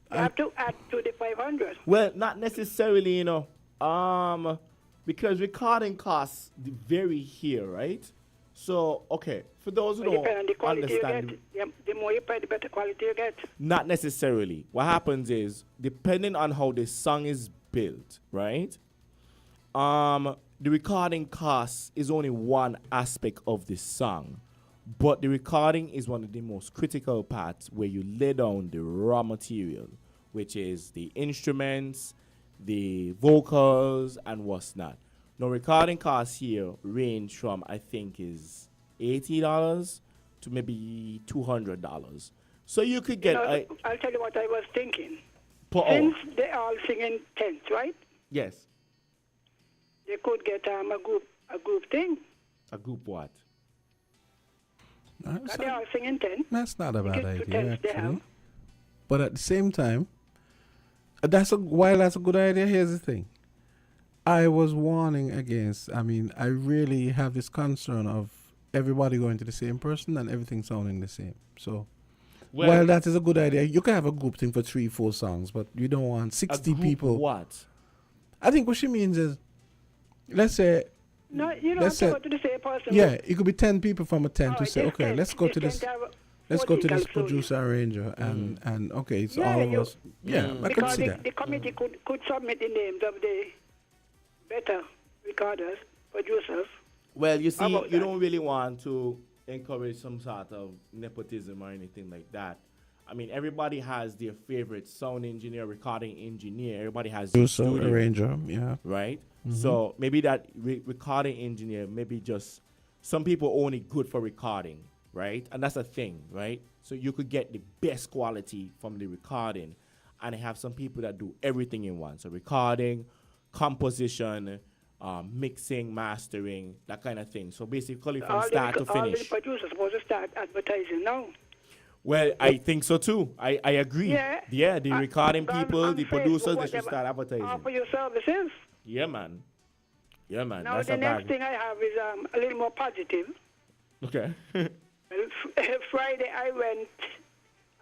They have to add to the 500. Well, not necessarily, because recording costs vary here, right? So, okay, for those who don't understand, the more you pay, the better quality you get. Not necessarily. What happens is, depending on how the song is built, right? The recording cost is only one aspect of the song, but the recording is one of the most critical parts where you lay down the raw material, which is the instruments, the vocals, and what's not. Now, recording costs here range from, I think, is $80 to maybe $200. So you could get... I'll tell you what I was thinking. Since they all sing in tents, right? Yes. They could get a group thing. A group what? They all sing in tents. That's not a bad idea, actually. But at the same time, while that's a good idea, here's the thing. I was warning against. I mean, I really have this concern of everybody going to the same person and everything sounding the same. So, while that is a good idea, you can have a group thing for 3-4 songs, but you don't want 60 people. What? I think what she means is, let's say. No, you don't have to go to the same person. Yeah, it could be 10 people from a 10 to right, say, okay, let's go to this. Let's go to this producer arranger and okay, it's all of us. Yeah, I could see that. The committee could submit the names of the better recorders, producers. Well, you see, you don't really want to encourage some sort of nepotism or anything like that. I mean, everybody has their favorite sound engineer, recording engineer. Everybody has their producer studio, arranger, yeah. right? So maybe that recording engineer, maybe just some people only good for recording, right? And that's a thing, right? So you could get the best quality from the recording, and have some people that do everything in one. So recording, composition, mixing, mastering, that kind of thing. So basically from start to finish. All the producers supposed to start advertising now. Well, I think so too. I agree. Yeah, the recording people, the producers, they should start advertising. Offer your services. Yeah, man. Yeah, man. Now, that's the a next bag. thing I have is a little more positive. Okay. Friday,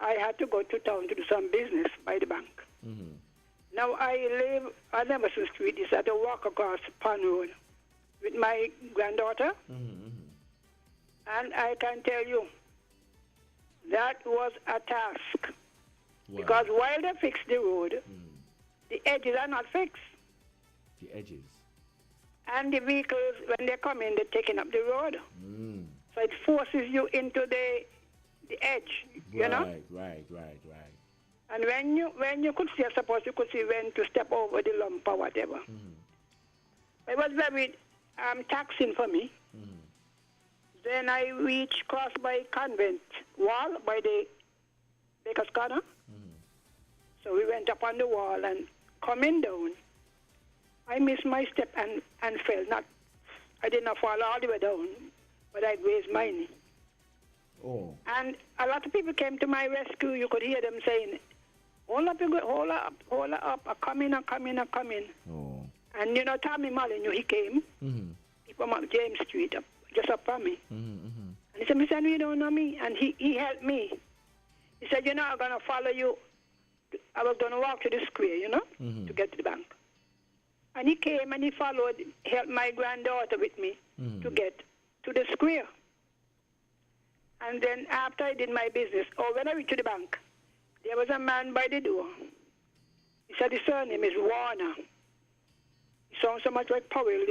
I had to go to town to do some business by the bank. Now, I live on Emerson Street. It's at a walk across Pond Road with my granddaughter. And I can tell you, that was a task. Because while they fix the road, the edges are not fixed. The edges. And the vehicles, when they come in, they're taking up the road. So it forces you into the edge, you know? Right. And when you could see, I suppose you could see when to step over the lump or whatever. It was very taxing for me. Then I reached cross by Convent wall by the Baker's Corner. So we went up on the wall and coming down, I missed my step and fell. I did not fall all the way down, but I grazed my knee. Oh. And a lot of people came to my rescue. You could hear them saying, hold up, I'm coming. Oh. And you know, Tommy Molyneux, he came. He from up James Street, just up from me. And he said, Mr. You don't know me. And he helped me. He said, you know, I'm going to follow you. I was going to walk to the square, you know, to get to the bank. And he came and he followed, helped my granddaughter with me to get to the square. And then after I did my business, when I reached to the bank, there was a man by the door. He said his surname is Warner. He sounds so much like Powell,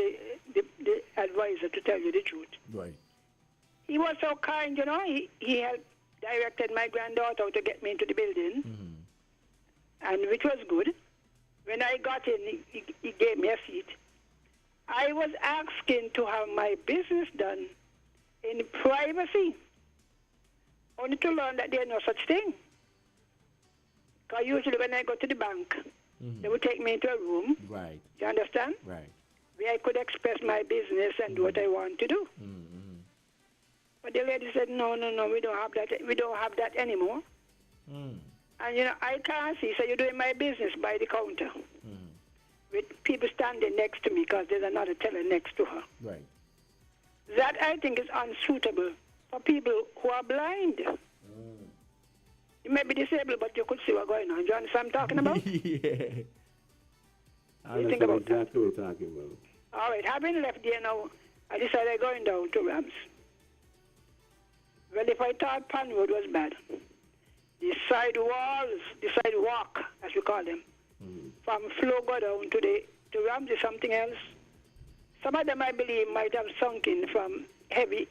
the advisor, to tell you the truth. Right. He was so kind, you know. He helped directed my granddaughter to get me into the building, and which was good. When I got in, he gave me a seat. I was asking to have my business done in privacy, only to learn that there's no such thing. Because usually when I go to the bank, they would take me into a room. Right. You understand? Right. Where I could express my business and do what I want to do. But the lady said, no, we don't have that. We don't have that anymore. And, you know, I can't see. So you're doing my business by the counter with people standing next to me because there's another teller next to her. Right. That, I think, is unsuitable for people who are blind. You may be disabled, but you could see what's going on. Do you understand what I'm talking about? Yeah. I You think about exactly what you're talking about. All right, having left there now, I decided I'm going down to Rams. Well, if I thought Pan Road was bad, the sidewalk, as we call them, from Flow go down to Rams is something else. Some of them, I believe, might have sunk in from heavy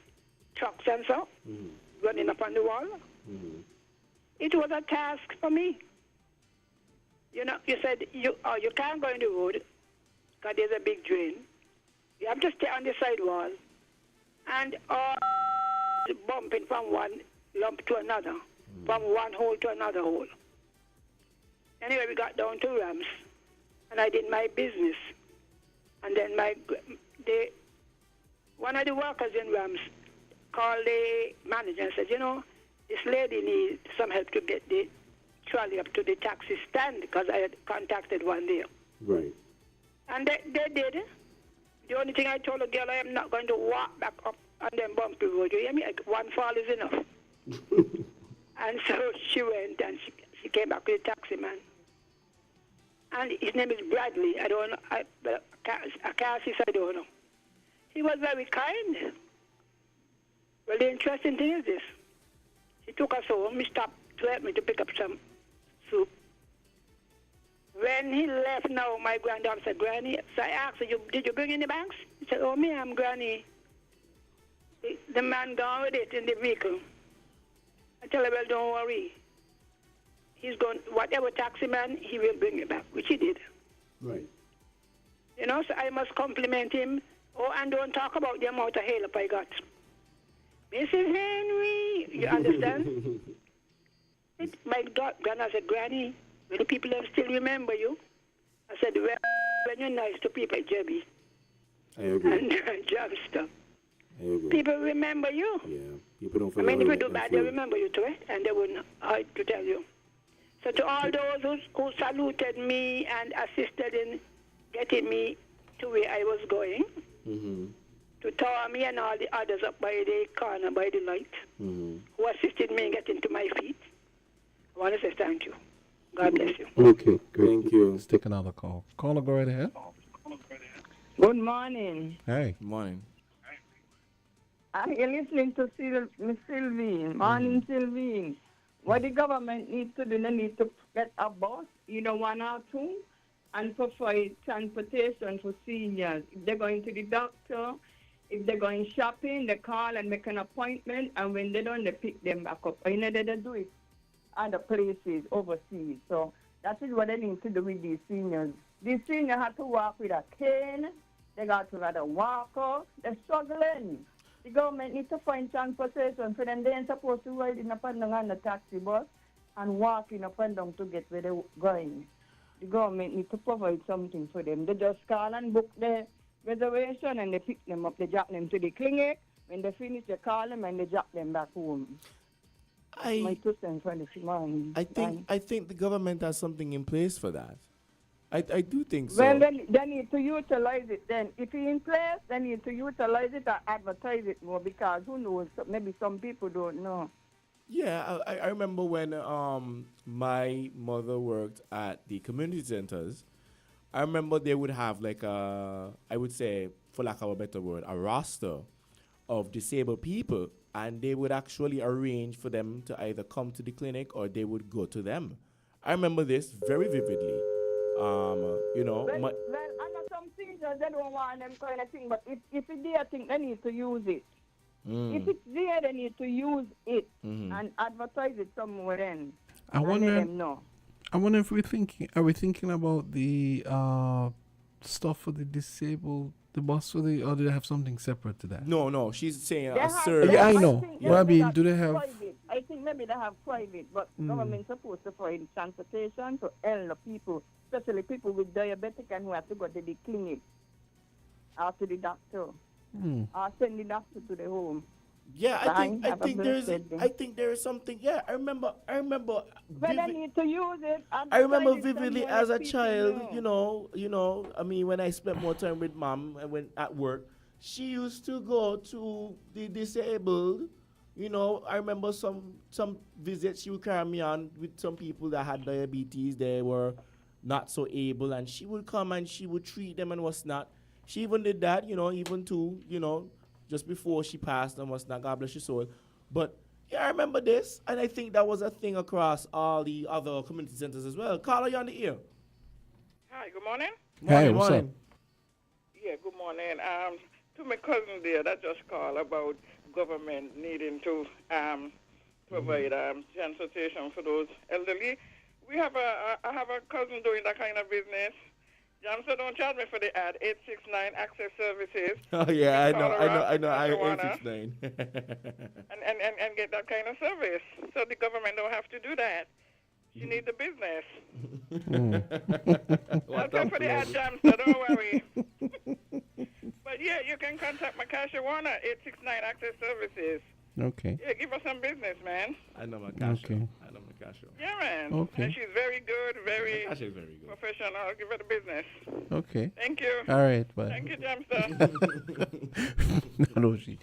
trucks and so, running up on the wall. It was a task for me. You know, you said you can't go in the road because there's a big drain. You have to stay on the sidewall and bumping from one lump to another, from one hole to another hole. Anyway, we got down to Rams, and I did my business. And then one of the workers in Rams called the manager and said, you know, this lady needs some help to get the trolley up to the taxi stand because I had contacted one there. Right. And they did. The only thing I told the girl, I am not going to walk back up on them bumpy road. You hear me? One fall is enough. And so she went and she came back with a taxi man. And his name is Bradley. I don't know. I can't see, so I don't know. He was very kind. Well, the interesting thing is this. He took us home. He stopped to help me to pick up some soup. When he left now, my granddaughter said, Granny, so I asked her, did you bring any bags? He said, oh, me, I'm Granny. The man gone with it in the vehicle. I tell her, well, don't worry. He's going, whatever taxi man, he will bring it back, which he did. Right. You know, so I must compliment him. Oh, and don't talk about the amount of help I got. Mrs. Henry, you understand? My grandma said, Granny, will the people still remember you? I said, well, when you're nice to people, Jebby. I agree. And Jamsta. I agree. People remember you. Yeah. People don't feel I mean, if you do bad, they remember you too, eh? And they wouldn't hide to tell you. So to all those who saluted me and assisted in getting me to where I was going, to Tommy and all the others up by the corner, by the light, who assisted me in getting to my feet, I want to say thank you. God bless you. Okay, great. Thank you. Let's take another call. Caller, go right ahead. Good morning. Hey. Good morning. You're listening to Miss Sylvine. Morning, Sylvine. What the government needs to do, they need to get a bus, either one or two, and provide transportation for seniors. If they're going to the doctor, if they're going shopping, they call and make an appointment, and when they don't, they pick them back up. You know, they do it other places overseas. So that is what they need to do with these seniors. These seniors have to walk with a cane. They got to ride a walker. They're struggling. The government needs to find transportation for them. They ain't supposed to ride in up and down on the taxi bus and walking up and down to get where they're going. The government needs to provide something for them. They just call and book their reservation and they pick them up. They drop them to the clinic. When they finish, they call them and they drop them back home. My 2 cents for this morning. I think the government has something in place for that. I do think so. Well, they need to utilize it then. If it's in place, they need to utilize it and advertise it more because who knows, maybe some people don't know. Yeah, I remember when my mother worked at the community centers. I remember they would have like I would say, for lack of a better word, a roster of disabled people, and they would actually arrange for them to either come to the clinic or they would go to them. I remember this very vividly. You know, well, I know some seniors, they don't want them kind of thing, but if it's there, I think they need to use it. If it's there, they need to use it and advertise it somewhere then. I wonder. Let them know. I wonder if are we thinking about the stuff for the disabled, the bus for the, or do they have something separate to that? No, she's saying They a have- service. Yeah, I know. think Well, I maybe mean, do they have? private. I think maybe they have private, but government's supposed to provide transportation to elder people, especially people with diabetic and who have to go to the clinic or to the doctor or send the doctor to the home. Yeah, I think there is something. Yeah, I remember. But they need to use it. I remember advertise it vividly somewhere as a people child, know. you know, I mean, when I spent more time with mom and when at work, she used to go to the disabled. You know, I remember some visits she would carry me on with some people that had diabetes. They were not so able, and she would come and she would treat them and what's not. She even did that, you know, even to, you know, just before she passed and what's not. God bless your soul. But yeah, I remember this, and I think that was a thing across all the other community centers as well. Carla, you're on the ear. Hi, good morning. Hey, what's up? Yeah, good morning. To my cousin there that just called about government needing to provide transportation for those elderly. I have a cousin doing that kind of business. Jamsta, don't charge me for the ad. 869 Access Services. Oh yeah, I know. I 869. 869. and get that kind of service. So the government don't have to do that. She need the business. I'll pay for the ad, Jamsta, don't worry. But yeah, you can contact Makasha Warner, 869 Access Services. Okay. Yeah, give us some business, man. I know Makasha. Okay. I know Makasha. Yeah, man. Okay. And she's very good, very She's very good. professional. I'll give her the business. Okay. Thank you. All right, bye. Thank you, Jamsta. I know she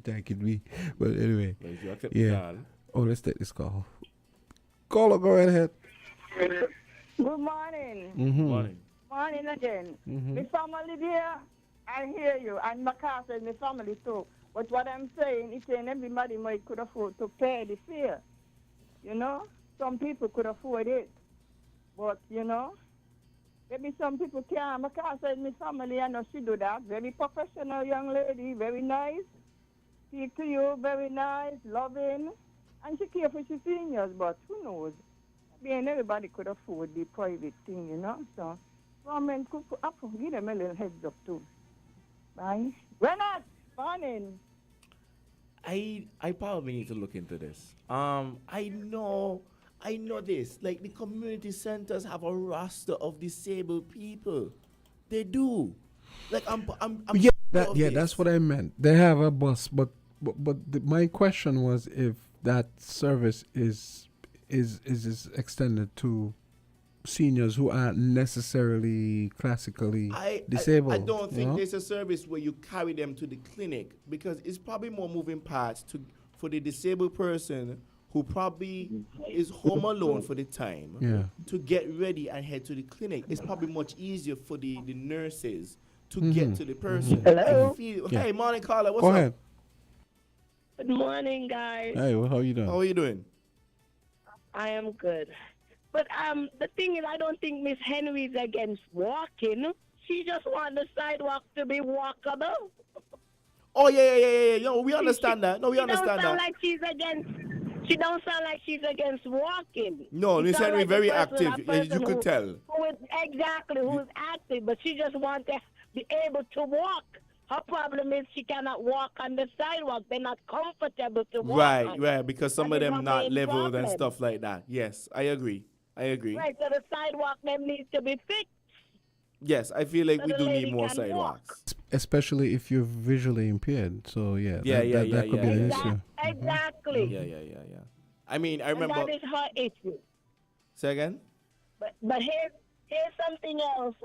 thanking me, but anyway. If you accept the Yeah. call. Oh, let's take this call. Caller, go right ahead. Good morning. Mm-hmm. Morning again. Mhm. My family there, I hear you. And my car says my family too. But what I'm saying is saying everybody might could afford to pay the fare. You know? Some people could afford it. But, you know, maybe some people can't. My car says my family, I know she do that. Very professional young lady, very nice. Speak to you, very nice, loving. And she care for she seniors, but who knows? Being everybody could afford the private thing, you know? So, government could give them a little heads up too. Bye. Renat, morning. I probably need to look into this. I know this. Like the community centers have a roster of disabled people. They do. Like I'm Yeah, sure of this. that's what I meant. They have a bus, but my question was if that service is extended to seniors who aren't necessarily classically disabled. I don't you think know? there's a service where you carry them to the clinic because it's probably more moving parts for the disabled person who probably is home alone for the time to get ready and head to the clinic. It's probably much easier for the nurses to get to the person. Hello? Hey, morning, caller. What's Go up? ahead. Good morning, guys. Hey, how you doing? How are you doing? I am good. But the thing is, I don't think Miss Henry is against walking. She just wants the sidewalk to be walkable. Oh, yeah. No, we understand that. No, we understand She don't sound that. like she's against. She don't sound like she's against walking. No, She Miss sound Henry like very a person- active. a person You could who- tell. Who's active, but she just wants to be able to walk. Her problem is she cannot walk on the sidewalk. They're not comfortable to walk on. Right, because some of That is them her not main leveled and problem. stuff like that. Yes, I agree. Right, so the sidewalk them needs to be fixed. Yes, I feel like So we the do lady need more can sidewalks. Especially if you're visually impaired. So that could be an issue. Exactly. Yeah. I mean, I And remember. that is her issue. Say again? But here's something else.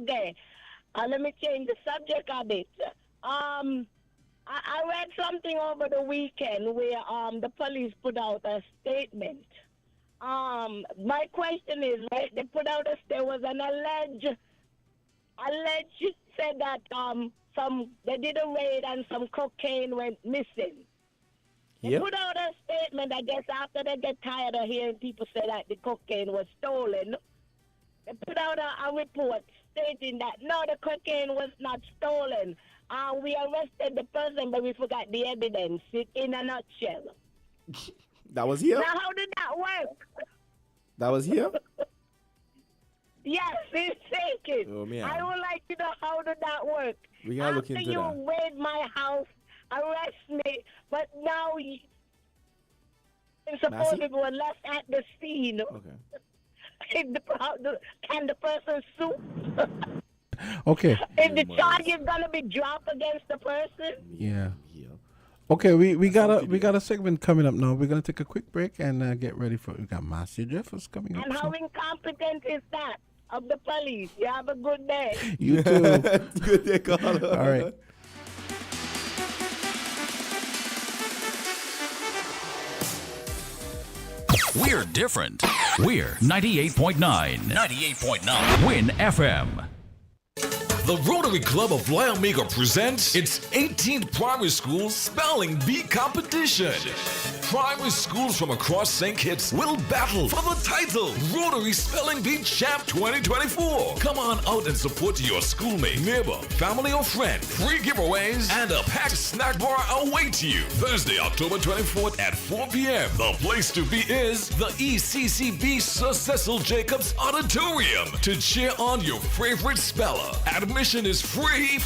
Okay. Let me change the subject a bit. I read something over the weekend where the police put out a statement. My question is, right? They put out there was an alleged said that they did a raid and some cocaine went missing. They put out a statement, I guess, after they get tired of hearing people say that the cocaine was stolen. They put out a report stating that, no, the cocaine was not stolen. We arrested the person, but we forgot the evidence in a nutshell. That was here? Now, how did that work? That was here? Yes, it's taken. Oh, man. I would like to know how did that work. We gotta look into After you that. raid my house, arrest me, but now supposedly were left at the scene. Okay. Can the person sue? Okay. If the charge is gonna be dropped against the person? Yeah. Okay, we got a segment coming up now. We're gonna take a quick break and get ready for. We got Marcia Jeffers coming up. And how incompetent is that of the police? You have a good day. You too. Good day, caller. All right. We're different. We're 98.9. 98.9. Win FM. The Rotary Club of Lyomega presents its 18th primary school spelling bee competition. Primary schools from across St. Kitts will battle for the title Rotary Spelling Bee Champ 2024. Come on out and support your schoolmate, neighbor, family, or friend. Free giveaways and a packed snack bar await you. Thursday, October 24th at 4 p.m. The place to be is the ECCB Sir Cecil Jacobs Auditorium to cheer on your favorite speller. Admission is free.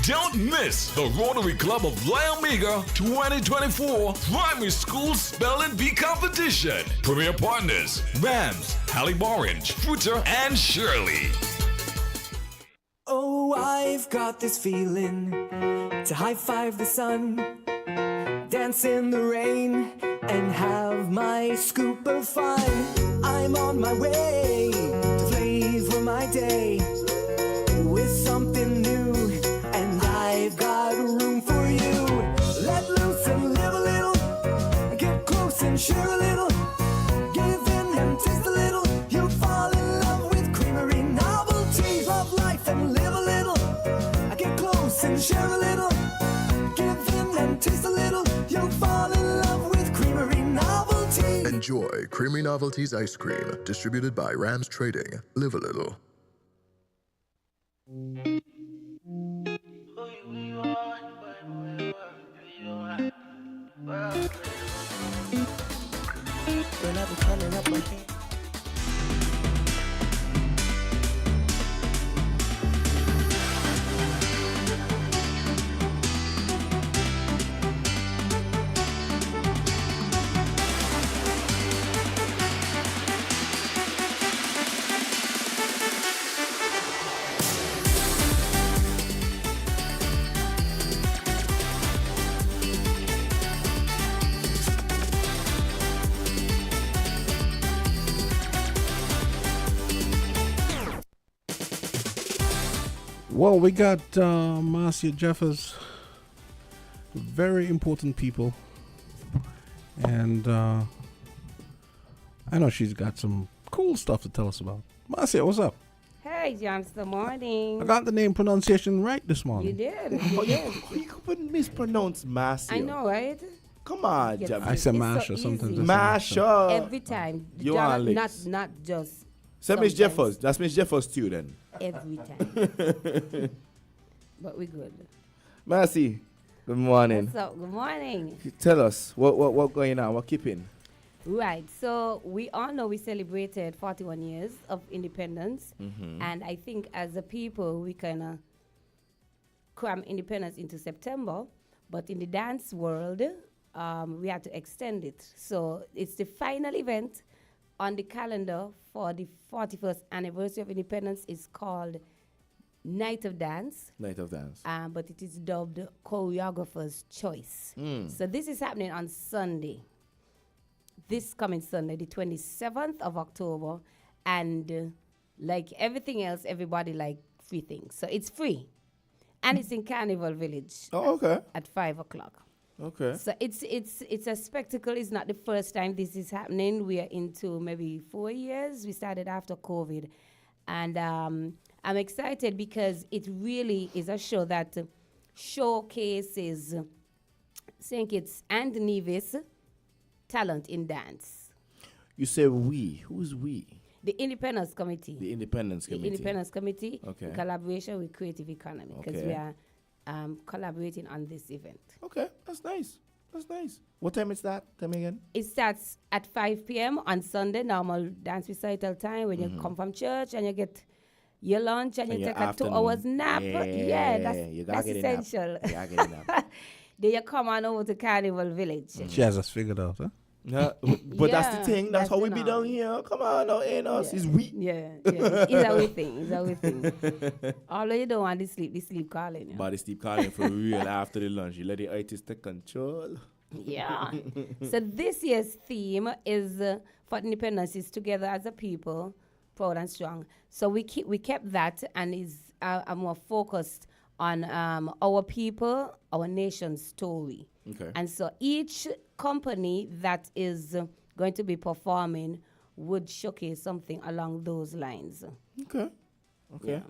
Don't miss the Rotary Club of Lyomega 2024 Primary School Spelling Bee Competition. Premier partners, Rams, Halle Orange, Fruiter, and Shirley. Oh, I've got this feeling to high-five the sun, dance in the rain, and have my scoop of fun. I'm on my way to flavor my day with something new, and I've got room for you. Let loose and live a little, get close and share a little, give in and taste a little. You'll fall in love with creamery novelties. Love life and live a little, get close and share a little, give in and taste a little. You'll fall in love with creamery novelties. Enjoy Creamy Novelties Ice Cream, distributed by Rams Trading. Live a little. Girl, I've been turning up my head. Well, we got Marcia Jeffers, very important people, and I know she's got some cool stuff to tell us about. Marcia, what's up? Hey, Jamsta, morning. I got the name pronunciation right this morning. You did. You did. You couldn't mispronounce Marcia. I know, right? Come on, Yes, Jam. I said it's Masha so sometimes. easy. I say Masha. Every time. You Jam- are not licks. not just Say Miss sometimes. Jeffers. That's Miss Jeffers too then. Every time. But we good. Mercy. Good morning. What's up? Good morning. Tell us what going on. What keeping? Right. So we all know we celebrated 41 years of independence. Mhm. And I think as a people, we kind of cram independence into September. But in the dance world, we had to extend it. So it's the final event on the calendar for the 41st anniversary of independence. Is called Night of Dance. Night of Dance. But it is dubbed Choreographer's Choice. Mm. So this is happening on Sunday. This coming Sunday, the 27th of October. And like everything else, everybody like free things. So it's free. And it's in Carnival Village. Oh, okay. At 5 o'clock. Okay. So it's a spectacle. It's not the first time this is happening. We are into maybe 4 years. We started after COVID. And I'm excited because it really is a show that showcases St. Kitts and Nevis talent in dance. You say we. Who's we? The Independence Committee. The Independence Committee. The Independence Committee Okay. in collaboration with Creative Economy because Okay. we are collaborating on this event. Okay, that's nice. That's nice. What time is that? Tell me again. It starts at 5 p.m. on Sunday, normal dance recital time when you come from church and you get your lunch and you your take a 2 afternoon. hours nap. Yeah, you gotta that's get a nap. essential. You gotta get a nap. Then you come on over to Carnival Village. She has us figured out, huh? But that's the Yeah, thing. That's how we the be norm. down here. Come on, no, ain't us. It's we. Yeah. It's a way thing. It's a way thing. Although you don't want the sleep calling. You. Body sleep calling for real after the lunch. You let the artist take control. Yeah. So this year's theme is for independence is together as a people, proud and strong. So we kept that and is more focused on our people, our nation's story. Okay. And so each company that is going to be performing would showcase something along those lines. Okay. Okay. Yeah.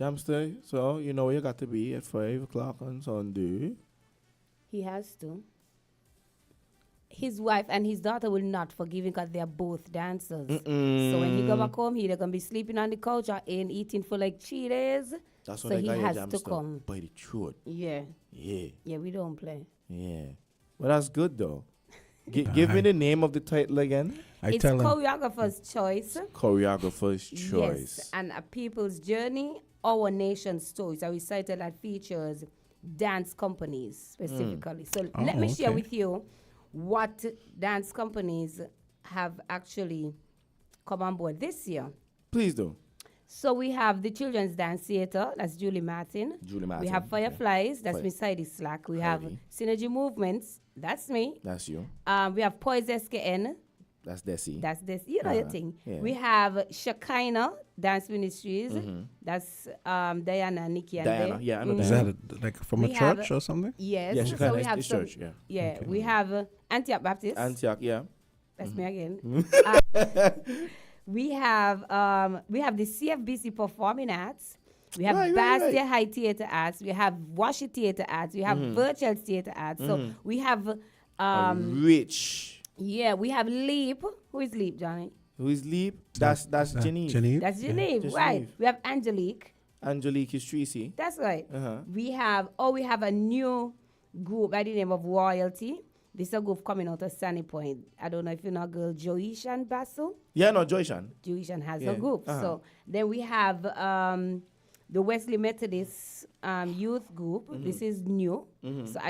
Jamsta, so you know you got to be at 5 o'clock on Sunday. He has to. His wife and his daughter will not forgive him because they are both dancers. So when he go back home, he either gonna be sleeping on the couch or ain't eating for like 3 days. That's so when he I got has to come. by the throat. Yeah. Yeah. Yeah, we don't play. Yeah. Well, that's good though. Give me the name of the title again. It's Choreographer's Choice. Choreographer's Choice. Yes, and A People's Journey, Our Nation's Stories, a recital that features dance companies specifically. So let me share with you what dance companies have actually come on board this year. Please do. So we have the Children's Dance Theatre, that's Julie Martin. Julie Martin. We have Fireflies, that's Fire- Miss Heidi Slack. We have Heidi. Synergy Movements, that's me. That's you. We have Poise SKN, That's Desi. that's this, you know your Uh-huh. thing. Yeah. We have Shekinah Dance Ministries, Mhm. that's Diana, Nikki, and Diana, they. yeah, I know Is Diana. that like from We a have- church or something? Yes. Yeah, so Shekinah we is- have is some, church, yeah. Yeah, we have Antioch Baptist. Antioch, yeah. That's me again. Mhm. We have the CFBC Performing Arts. We have Right, right, Bastia right. High Theatre Arts. We have Washi Theatre Arts. We have Mhm. Virtual Theatre Arts. So Mhm. we have Rich. yeah, we have Leap. Who is Leap, Johnny? Who is Leap? That's Geneve. Geneve? That's Geneve, Just right? Geneve. We have Angelique. Angelique is Tracy. That's right. Uh-huh. We have a new group by the name of Royalty. This is a group coming out of Sunny Point. I don't know if you know a girl, Joishan Basu. Yeah, no, Joyshan. Joishan has Yeah, a group. uh-huh. So then we have the Wesley Methodist youth group. Mhm. This is new. Mhm. So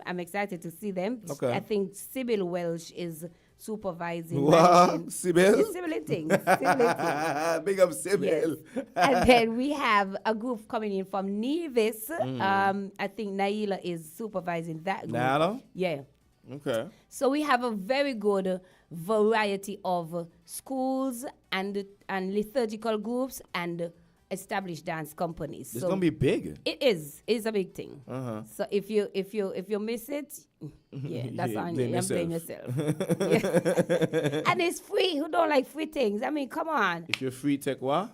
I'm excited to see them. Okay. I think Sybil Welsh is supervising. Wow, managing- Sybil? It's Sybil in things. Sybil in things. Big up Sybil. Yes. And then we have a group coming in from Nevis. Mm. I think Naila is supervising that group. Naila? Yeah. Okay. So we have a very good variety of schools and liturgical groups and established dance companies. It's So gonna be big. It is. It's a big thing. Uh-huh. So if you miss it, yeah, that's Yeah, on blame you. And blame yourself. yourself. Yeah. And it's free. Who don't like free things? I mean, come on. If you're free, take what?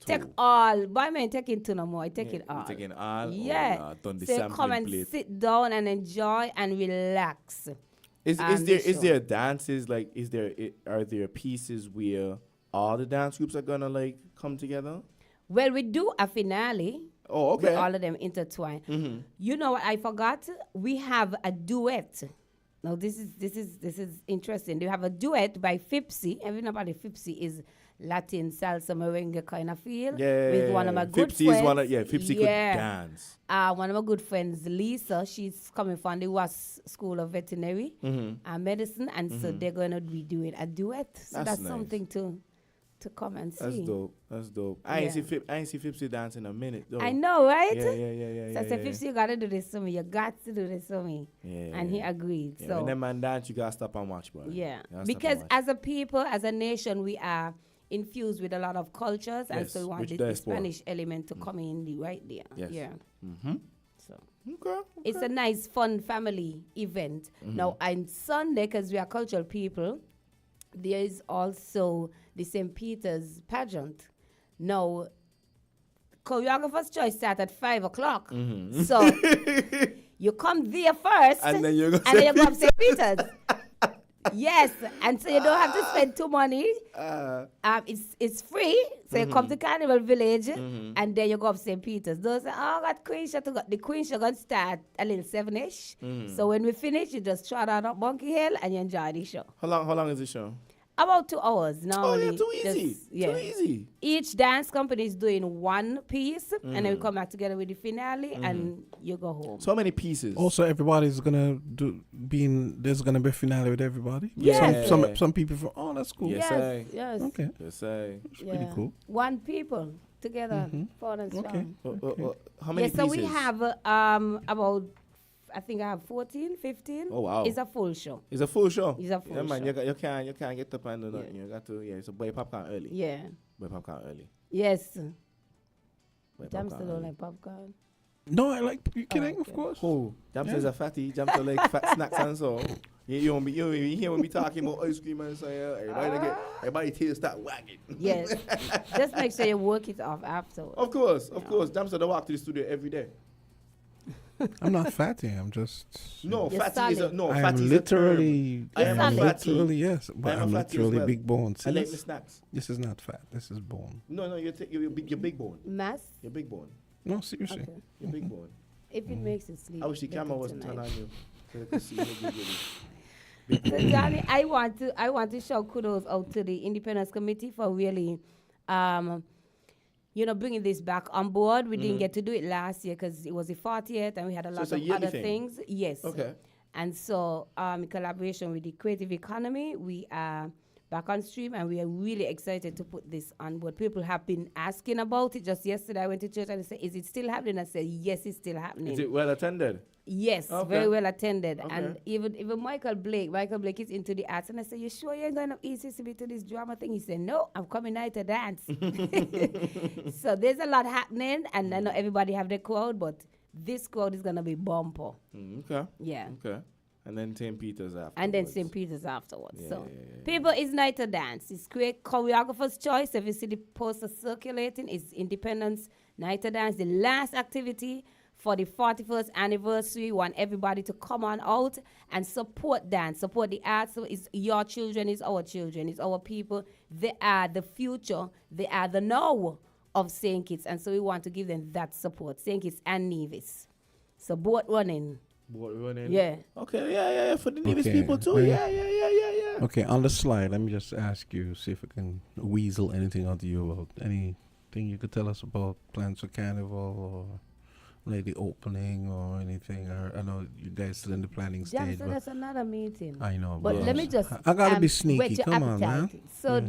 Take all. But I ain't taking two no more. I take it You all. taking all? Yeah. Oh, done the So sampling come and plate. sit down and enjoy and relax. Is the there show. dances like are there pieces where all the dance groups are gonna like come together? Well, we do a finale. Oh, okay. With all of them intertwined. Mhm. You know what I forgot? We have a duet. Now this is interesting. We have a duet by Fipsy. Everybody Fipsy is Latin salsa merengue kind of feel. Yeah. With one of my good Fipsy friends. is one of Fipsy could dance. One of my good friends, Lisa, she's coming from the Was School of Veterinary and Medicine, and so they're gonna be doing a duet. So That's that's nice. something to come and see. That's dope. I ain't see Fipsy dance in a minute though. I know, right? Yeah. So I said, yeah. Fipsy, you gotta do this for me. You got to do this for me. Yeah, And he agreed. Yeah, So when that man dance, you gotta stop and watch, bro. yeah, You gotta stop and because watch. as a people, as a nation, we are infused with a lot of cultures, and Yes, so we want which the diaspora. Spanish element to come in right there. Yes. Yeah. Mm-hmm. So okay. it's a nice, fun family event. Now, on Sunday, because we are cultural people, there is also the St. Peter's pageant. Now, choreographer's choice starts at 5 o'clock. So you come there first, And then you go up St. Peter's. Yes, and so you don't have to spend too money. It's free. So you come to Carnival Village, and then you go up St. Peter's. Those say, oh, got Queen Show to go. The Queen Show gonna start a little 7ish. So when we finish, you just trot out up Monkey Hill and you enjoy the show. How long is the show? About 2 hours now. Oh, yeah, too easy. Too easy. Each dance company is doing one piece, and then we come back together with the finale, and you go home. So many pieces. Also, everybody's gonna there's gonna be a finale with everybody. Yeah. Some people from. Oh, that's cool. Yes, I. Yes. Okay. Yes, I. It's pretty cool. One people together, fun and Okay. strong. How many Yeah, so pieces? we have about, I think I have 14, 15. Oh, wow. It's a full show. It's a full show. It's a full Yeah, man. show. You can't get up and do nothing. You got to. Yeah, it's a boy popcorn early. Yeah. Boy popcorn early. Yes. Boy Jam popcorn still don't early. like popcorn. No, I like puking, of course. Oh, Jamsta's a fatty. Jamsta like fat snacks and so. You won't be here when we talking about ice cream and so everybody tail start wagging. Yes. Just make sure you work it off afterwards. Of course. Jamsta they walk to the studio every day. I'm not fatty. I'm just. No, You're fatty is a solid. no. I Fatty am is literally. a term. I am a fatty. literally yes, but I am a I'm fatty as literally well. big bone. I like See, the snacks. this is not fat. This is bone. No, you're big bone. Mass, You're big bone. No, seriously. Okay. You're big bone. if it makes you sleep. I wish the better camera wasn't turned tonight. on you. So they could see you look good. So Johnny, I want to show kudos out to the Independence Committee for really, bringing this back on board. We didn't get to do it last year because it was the 40th and we had a lot it's a of yearly other thing? things. Yes. Okay. And so, in collaboration with the Creative Economy, we are back on stream, and we are really excited to put this on board. People have been asking about it. Just yesterday, I went to church and they said, "Is it still happening?" I said, "Yes, it's still happening." Is it well attended? Yes, Okay. very well attended. Okay. And even Michael Blake is into the arts. And I said, "You sure you ain't going to ECCB to this drama thing?" He said, "No, I'm coming out to dance." So there's a lot happening, and I know everybody have their crowd, but this crowd is going to be bumper. Okay. Yeah. Okay. And then St. Peter's after. And then St. Peter's afterwards. Yeah, So, yeah. people, it's night to dance. It's great choreographer's choice. If you see the poster circulating, it's Independence Night to Dance. The last activity for the 41st anniversary. Want everybody to come on out and support dance, support the arts. So it's your children, it's our children, it's our people. They are the future. They are the now of St. Kitts. And so we want to give them that support, St. Kitts and Nevis. So both running. Yeah. Okay, yeah. For the Nevis people too. Yeah. Okay, on the slide, let me just ask you, see if I can weasel anything out of you about anything you could tell us about plans for Carnival or maybe opening or anything. Or I know you guys still in the planning stage. So that's another meeting. I know, But let me just. I gotta be whet sneaky. your Come on, man. appetite. So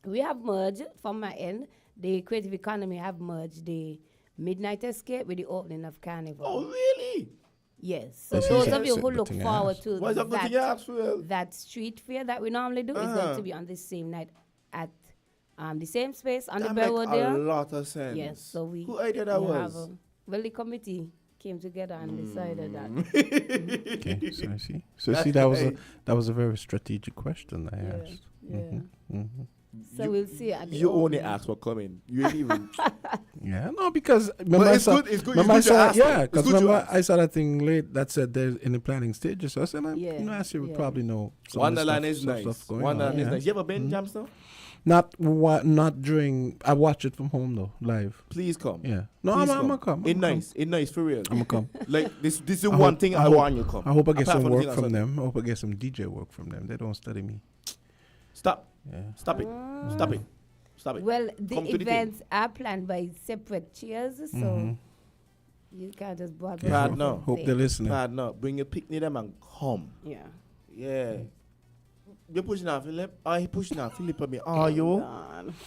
we have merged from my end. The creative economy have merged the Midnight Escape with the opening of Carnival. Oh, really? Yes. So Yes, those yes. of you who Good look thing I forward asked. to Why is that good thing you asked, Will? that street fair that we normally do is going to be on the same night at the same space on That the make Bellwood there. a lot of sense. Yes. So we. Who idea that we was? have well, the committee came together and decided that. Okay, so I see. So see, that was a very strategic question I asked. Yeah. Mm-hmm. So we'll see at the You only opening. asked for coming. You ain't even. Yeah, no, because remember I it's saw, good. It's good. remember I It's good you saw, asked yeah, though. It's because good you remember asked. I saw that thing late that said they're in the planning stages. So I said, Yeah, I said, would yeah. probably know. Some of the Wonderland stuff- is some nice. stuff going Wonderland on, is yeah. nice. You ever been, Jamsta? Not during. I watch it from home though, live. Please come. Yeah. No, Please I'm gonna come. It's nice. It's nice for real. I'm gonna come. Like this is one thing I hope- want you to come. I hope I get Apart some from the work thing I from said. them. I hope I get some DJ work from them. They don't study me. Stop. Yeah. Stop it. Stop it. Stop it. Well, Come the to the thing. events are planned by separate chairs, so Mhm. you can't just broadcast. Yeah, Bad no. hope they're listening. Bad no. Bring your picnic them and come. Yeah. Yeah. You're pushing off Philip. He pushing off Philip at me. Are you?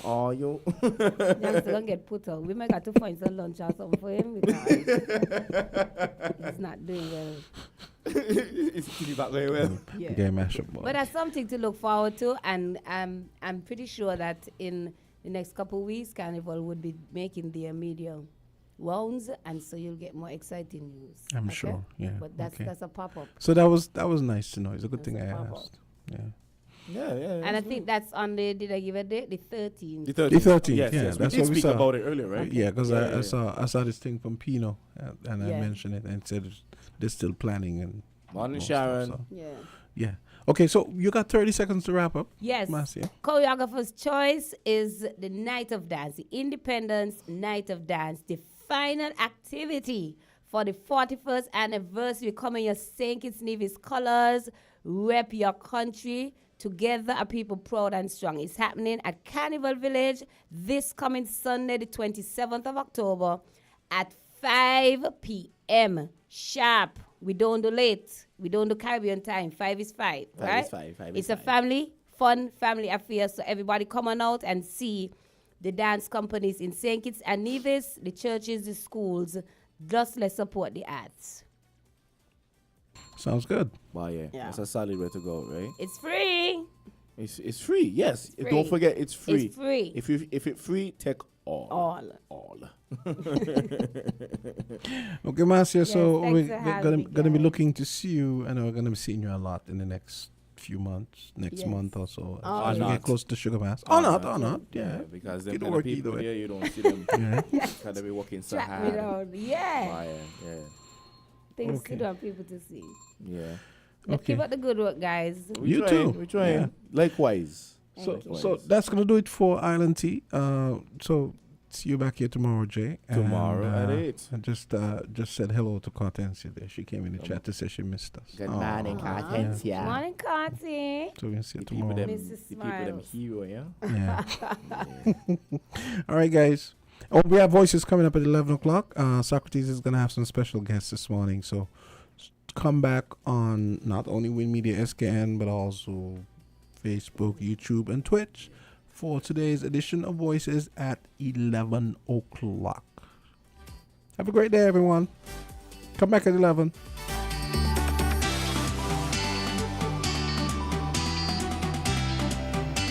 Are you? Youngster gonna get put out. We might got to find some lunch or something for him because he's not doing well. It's Philip back very well. Yeah. Game mashup. But that's something to look forward to, and I'm pretty sure that in the next couple of weeks, Carnival would be making their media rounds, and so you'll get more exciting news. I'm okay? sure. Yeah. But that's okay. that's a pop up. So that was nice to know. It's a good thing I pop-up. asked. Yeah. Yeah. And I think that's on the, did I give a date? The 13th. The 13th. Yes, yeah, yes. that's we what did we speak saw. about it earlier, right? Yeah, because Yeah, I saw this thing from Pino, and I Yeah. mentioned it and it said they're still planning and. Morning, more stuff, Sharon. so. Yeah. Yeah. Okay, so you got 30 seconds to wrap up. Yes. Marcia. Choreographer's choice is the Night of Dance, the Independence Night of Dance, the final activity for the 41st anniversary. Come in your St. Kitts Nevis colors, rep your country. Together are people proud and strong. It's happening at Carnival Village this coming Sunday, the 27th of October at 5 p.m. sharp. We don't do late. We don't do Caribbean time. 5 is 5, Five right? is five, five It's is a five. fun family affair. So everybody come on out and see the dance companies in St. Kitts and Nevis, the churches, the schools. Just let's support the arts. Sounds good. Wow, yeah. Yeah. That's a solid way to go, right? It's free. It's free, yes. It's Don't free. forget it's free. It's free. If it's free, take all. All. Okay, Marcia, so thanks we're for having me, gonna be guys. looking to see you, and we're gonna be seeing you a lot in the next few months, next Yes. month or so, Oh, as we yes. get close to Sugar Mass. Or Or not, not. or not, yeah. Because them It'll kind of work people either way. there, you don't see them. Yeah. Because they be working so Track hard. me down. Yeah. Wow, yeah. Things Okay. to do and people to see. Yeah. Let's Okay. keep up the good work, guys. We You trying, too. We trying. Yeah. Likewise. So, Thank you. so that's gonna do it for Island Tea. So see you back here tomorrow, Jay. Tomorrow at 8. And just said hello to Kortensia there. She came in the chat to say she missed us. Good morning, Kortensia. Morning, Carty. So we'll see you The people tomorrow. them, Mrs. the people them Smiles. hero, yeah? Yeah. All right, guys. Oh, we have voices coming up at 11 o'clock. Socrates is going to have some special guests this morning. So come back on not only Win Media SKN, but also Facebook, YouTube, and Twitch for today's edition of Voices at 11 o'clock. Have a great day, everyone. Come back at 11.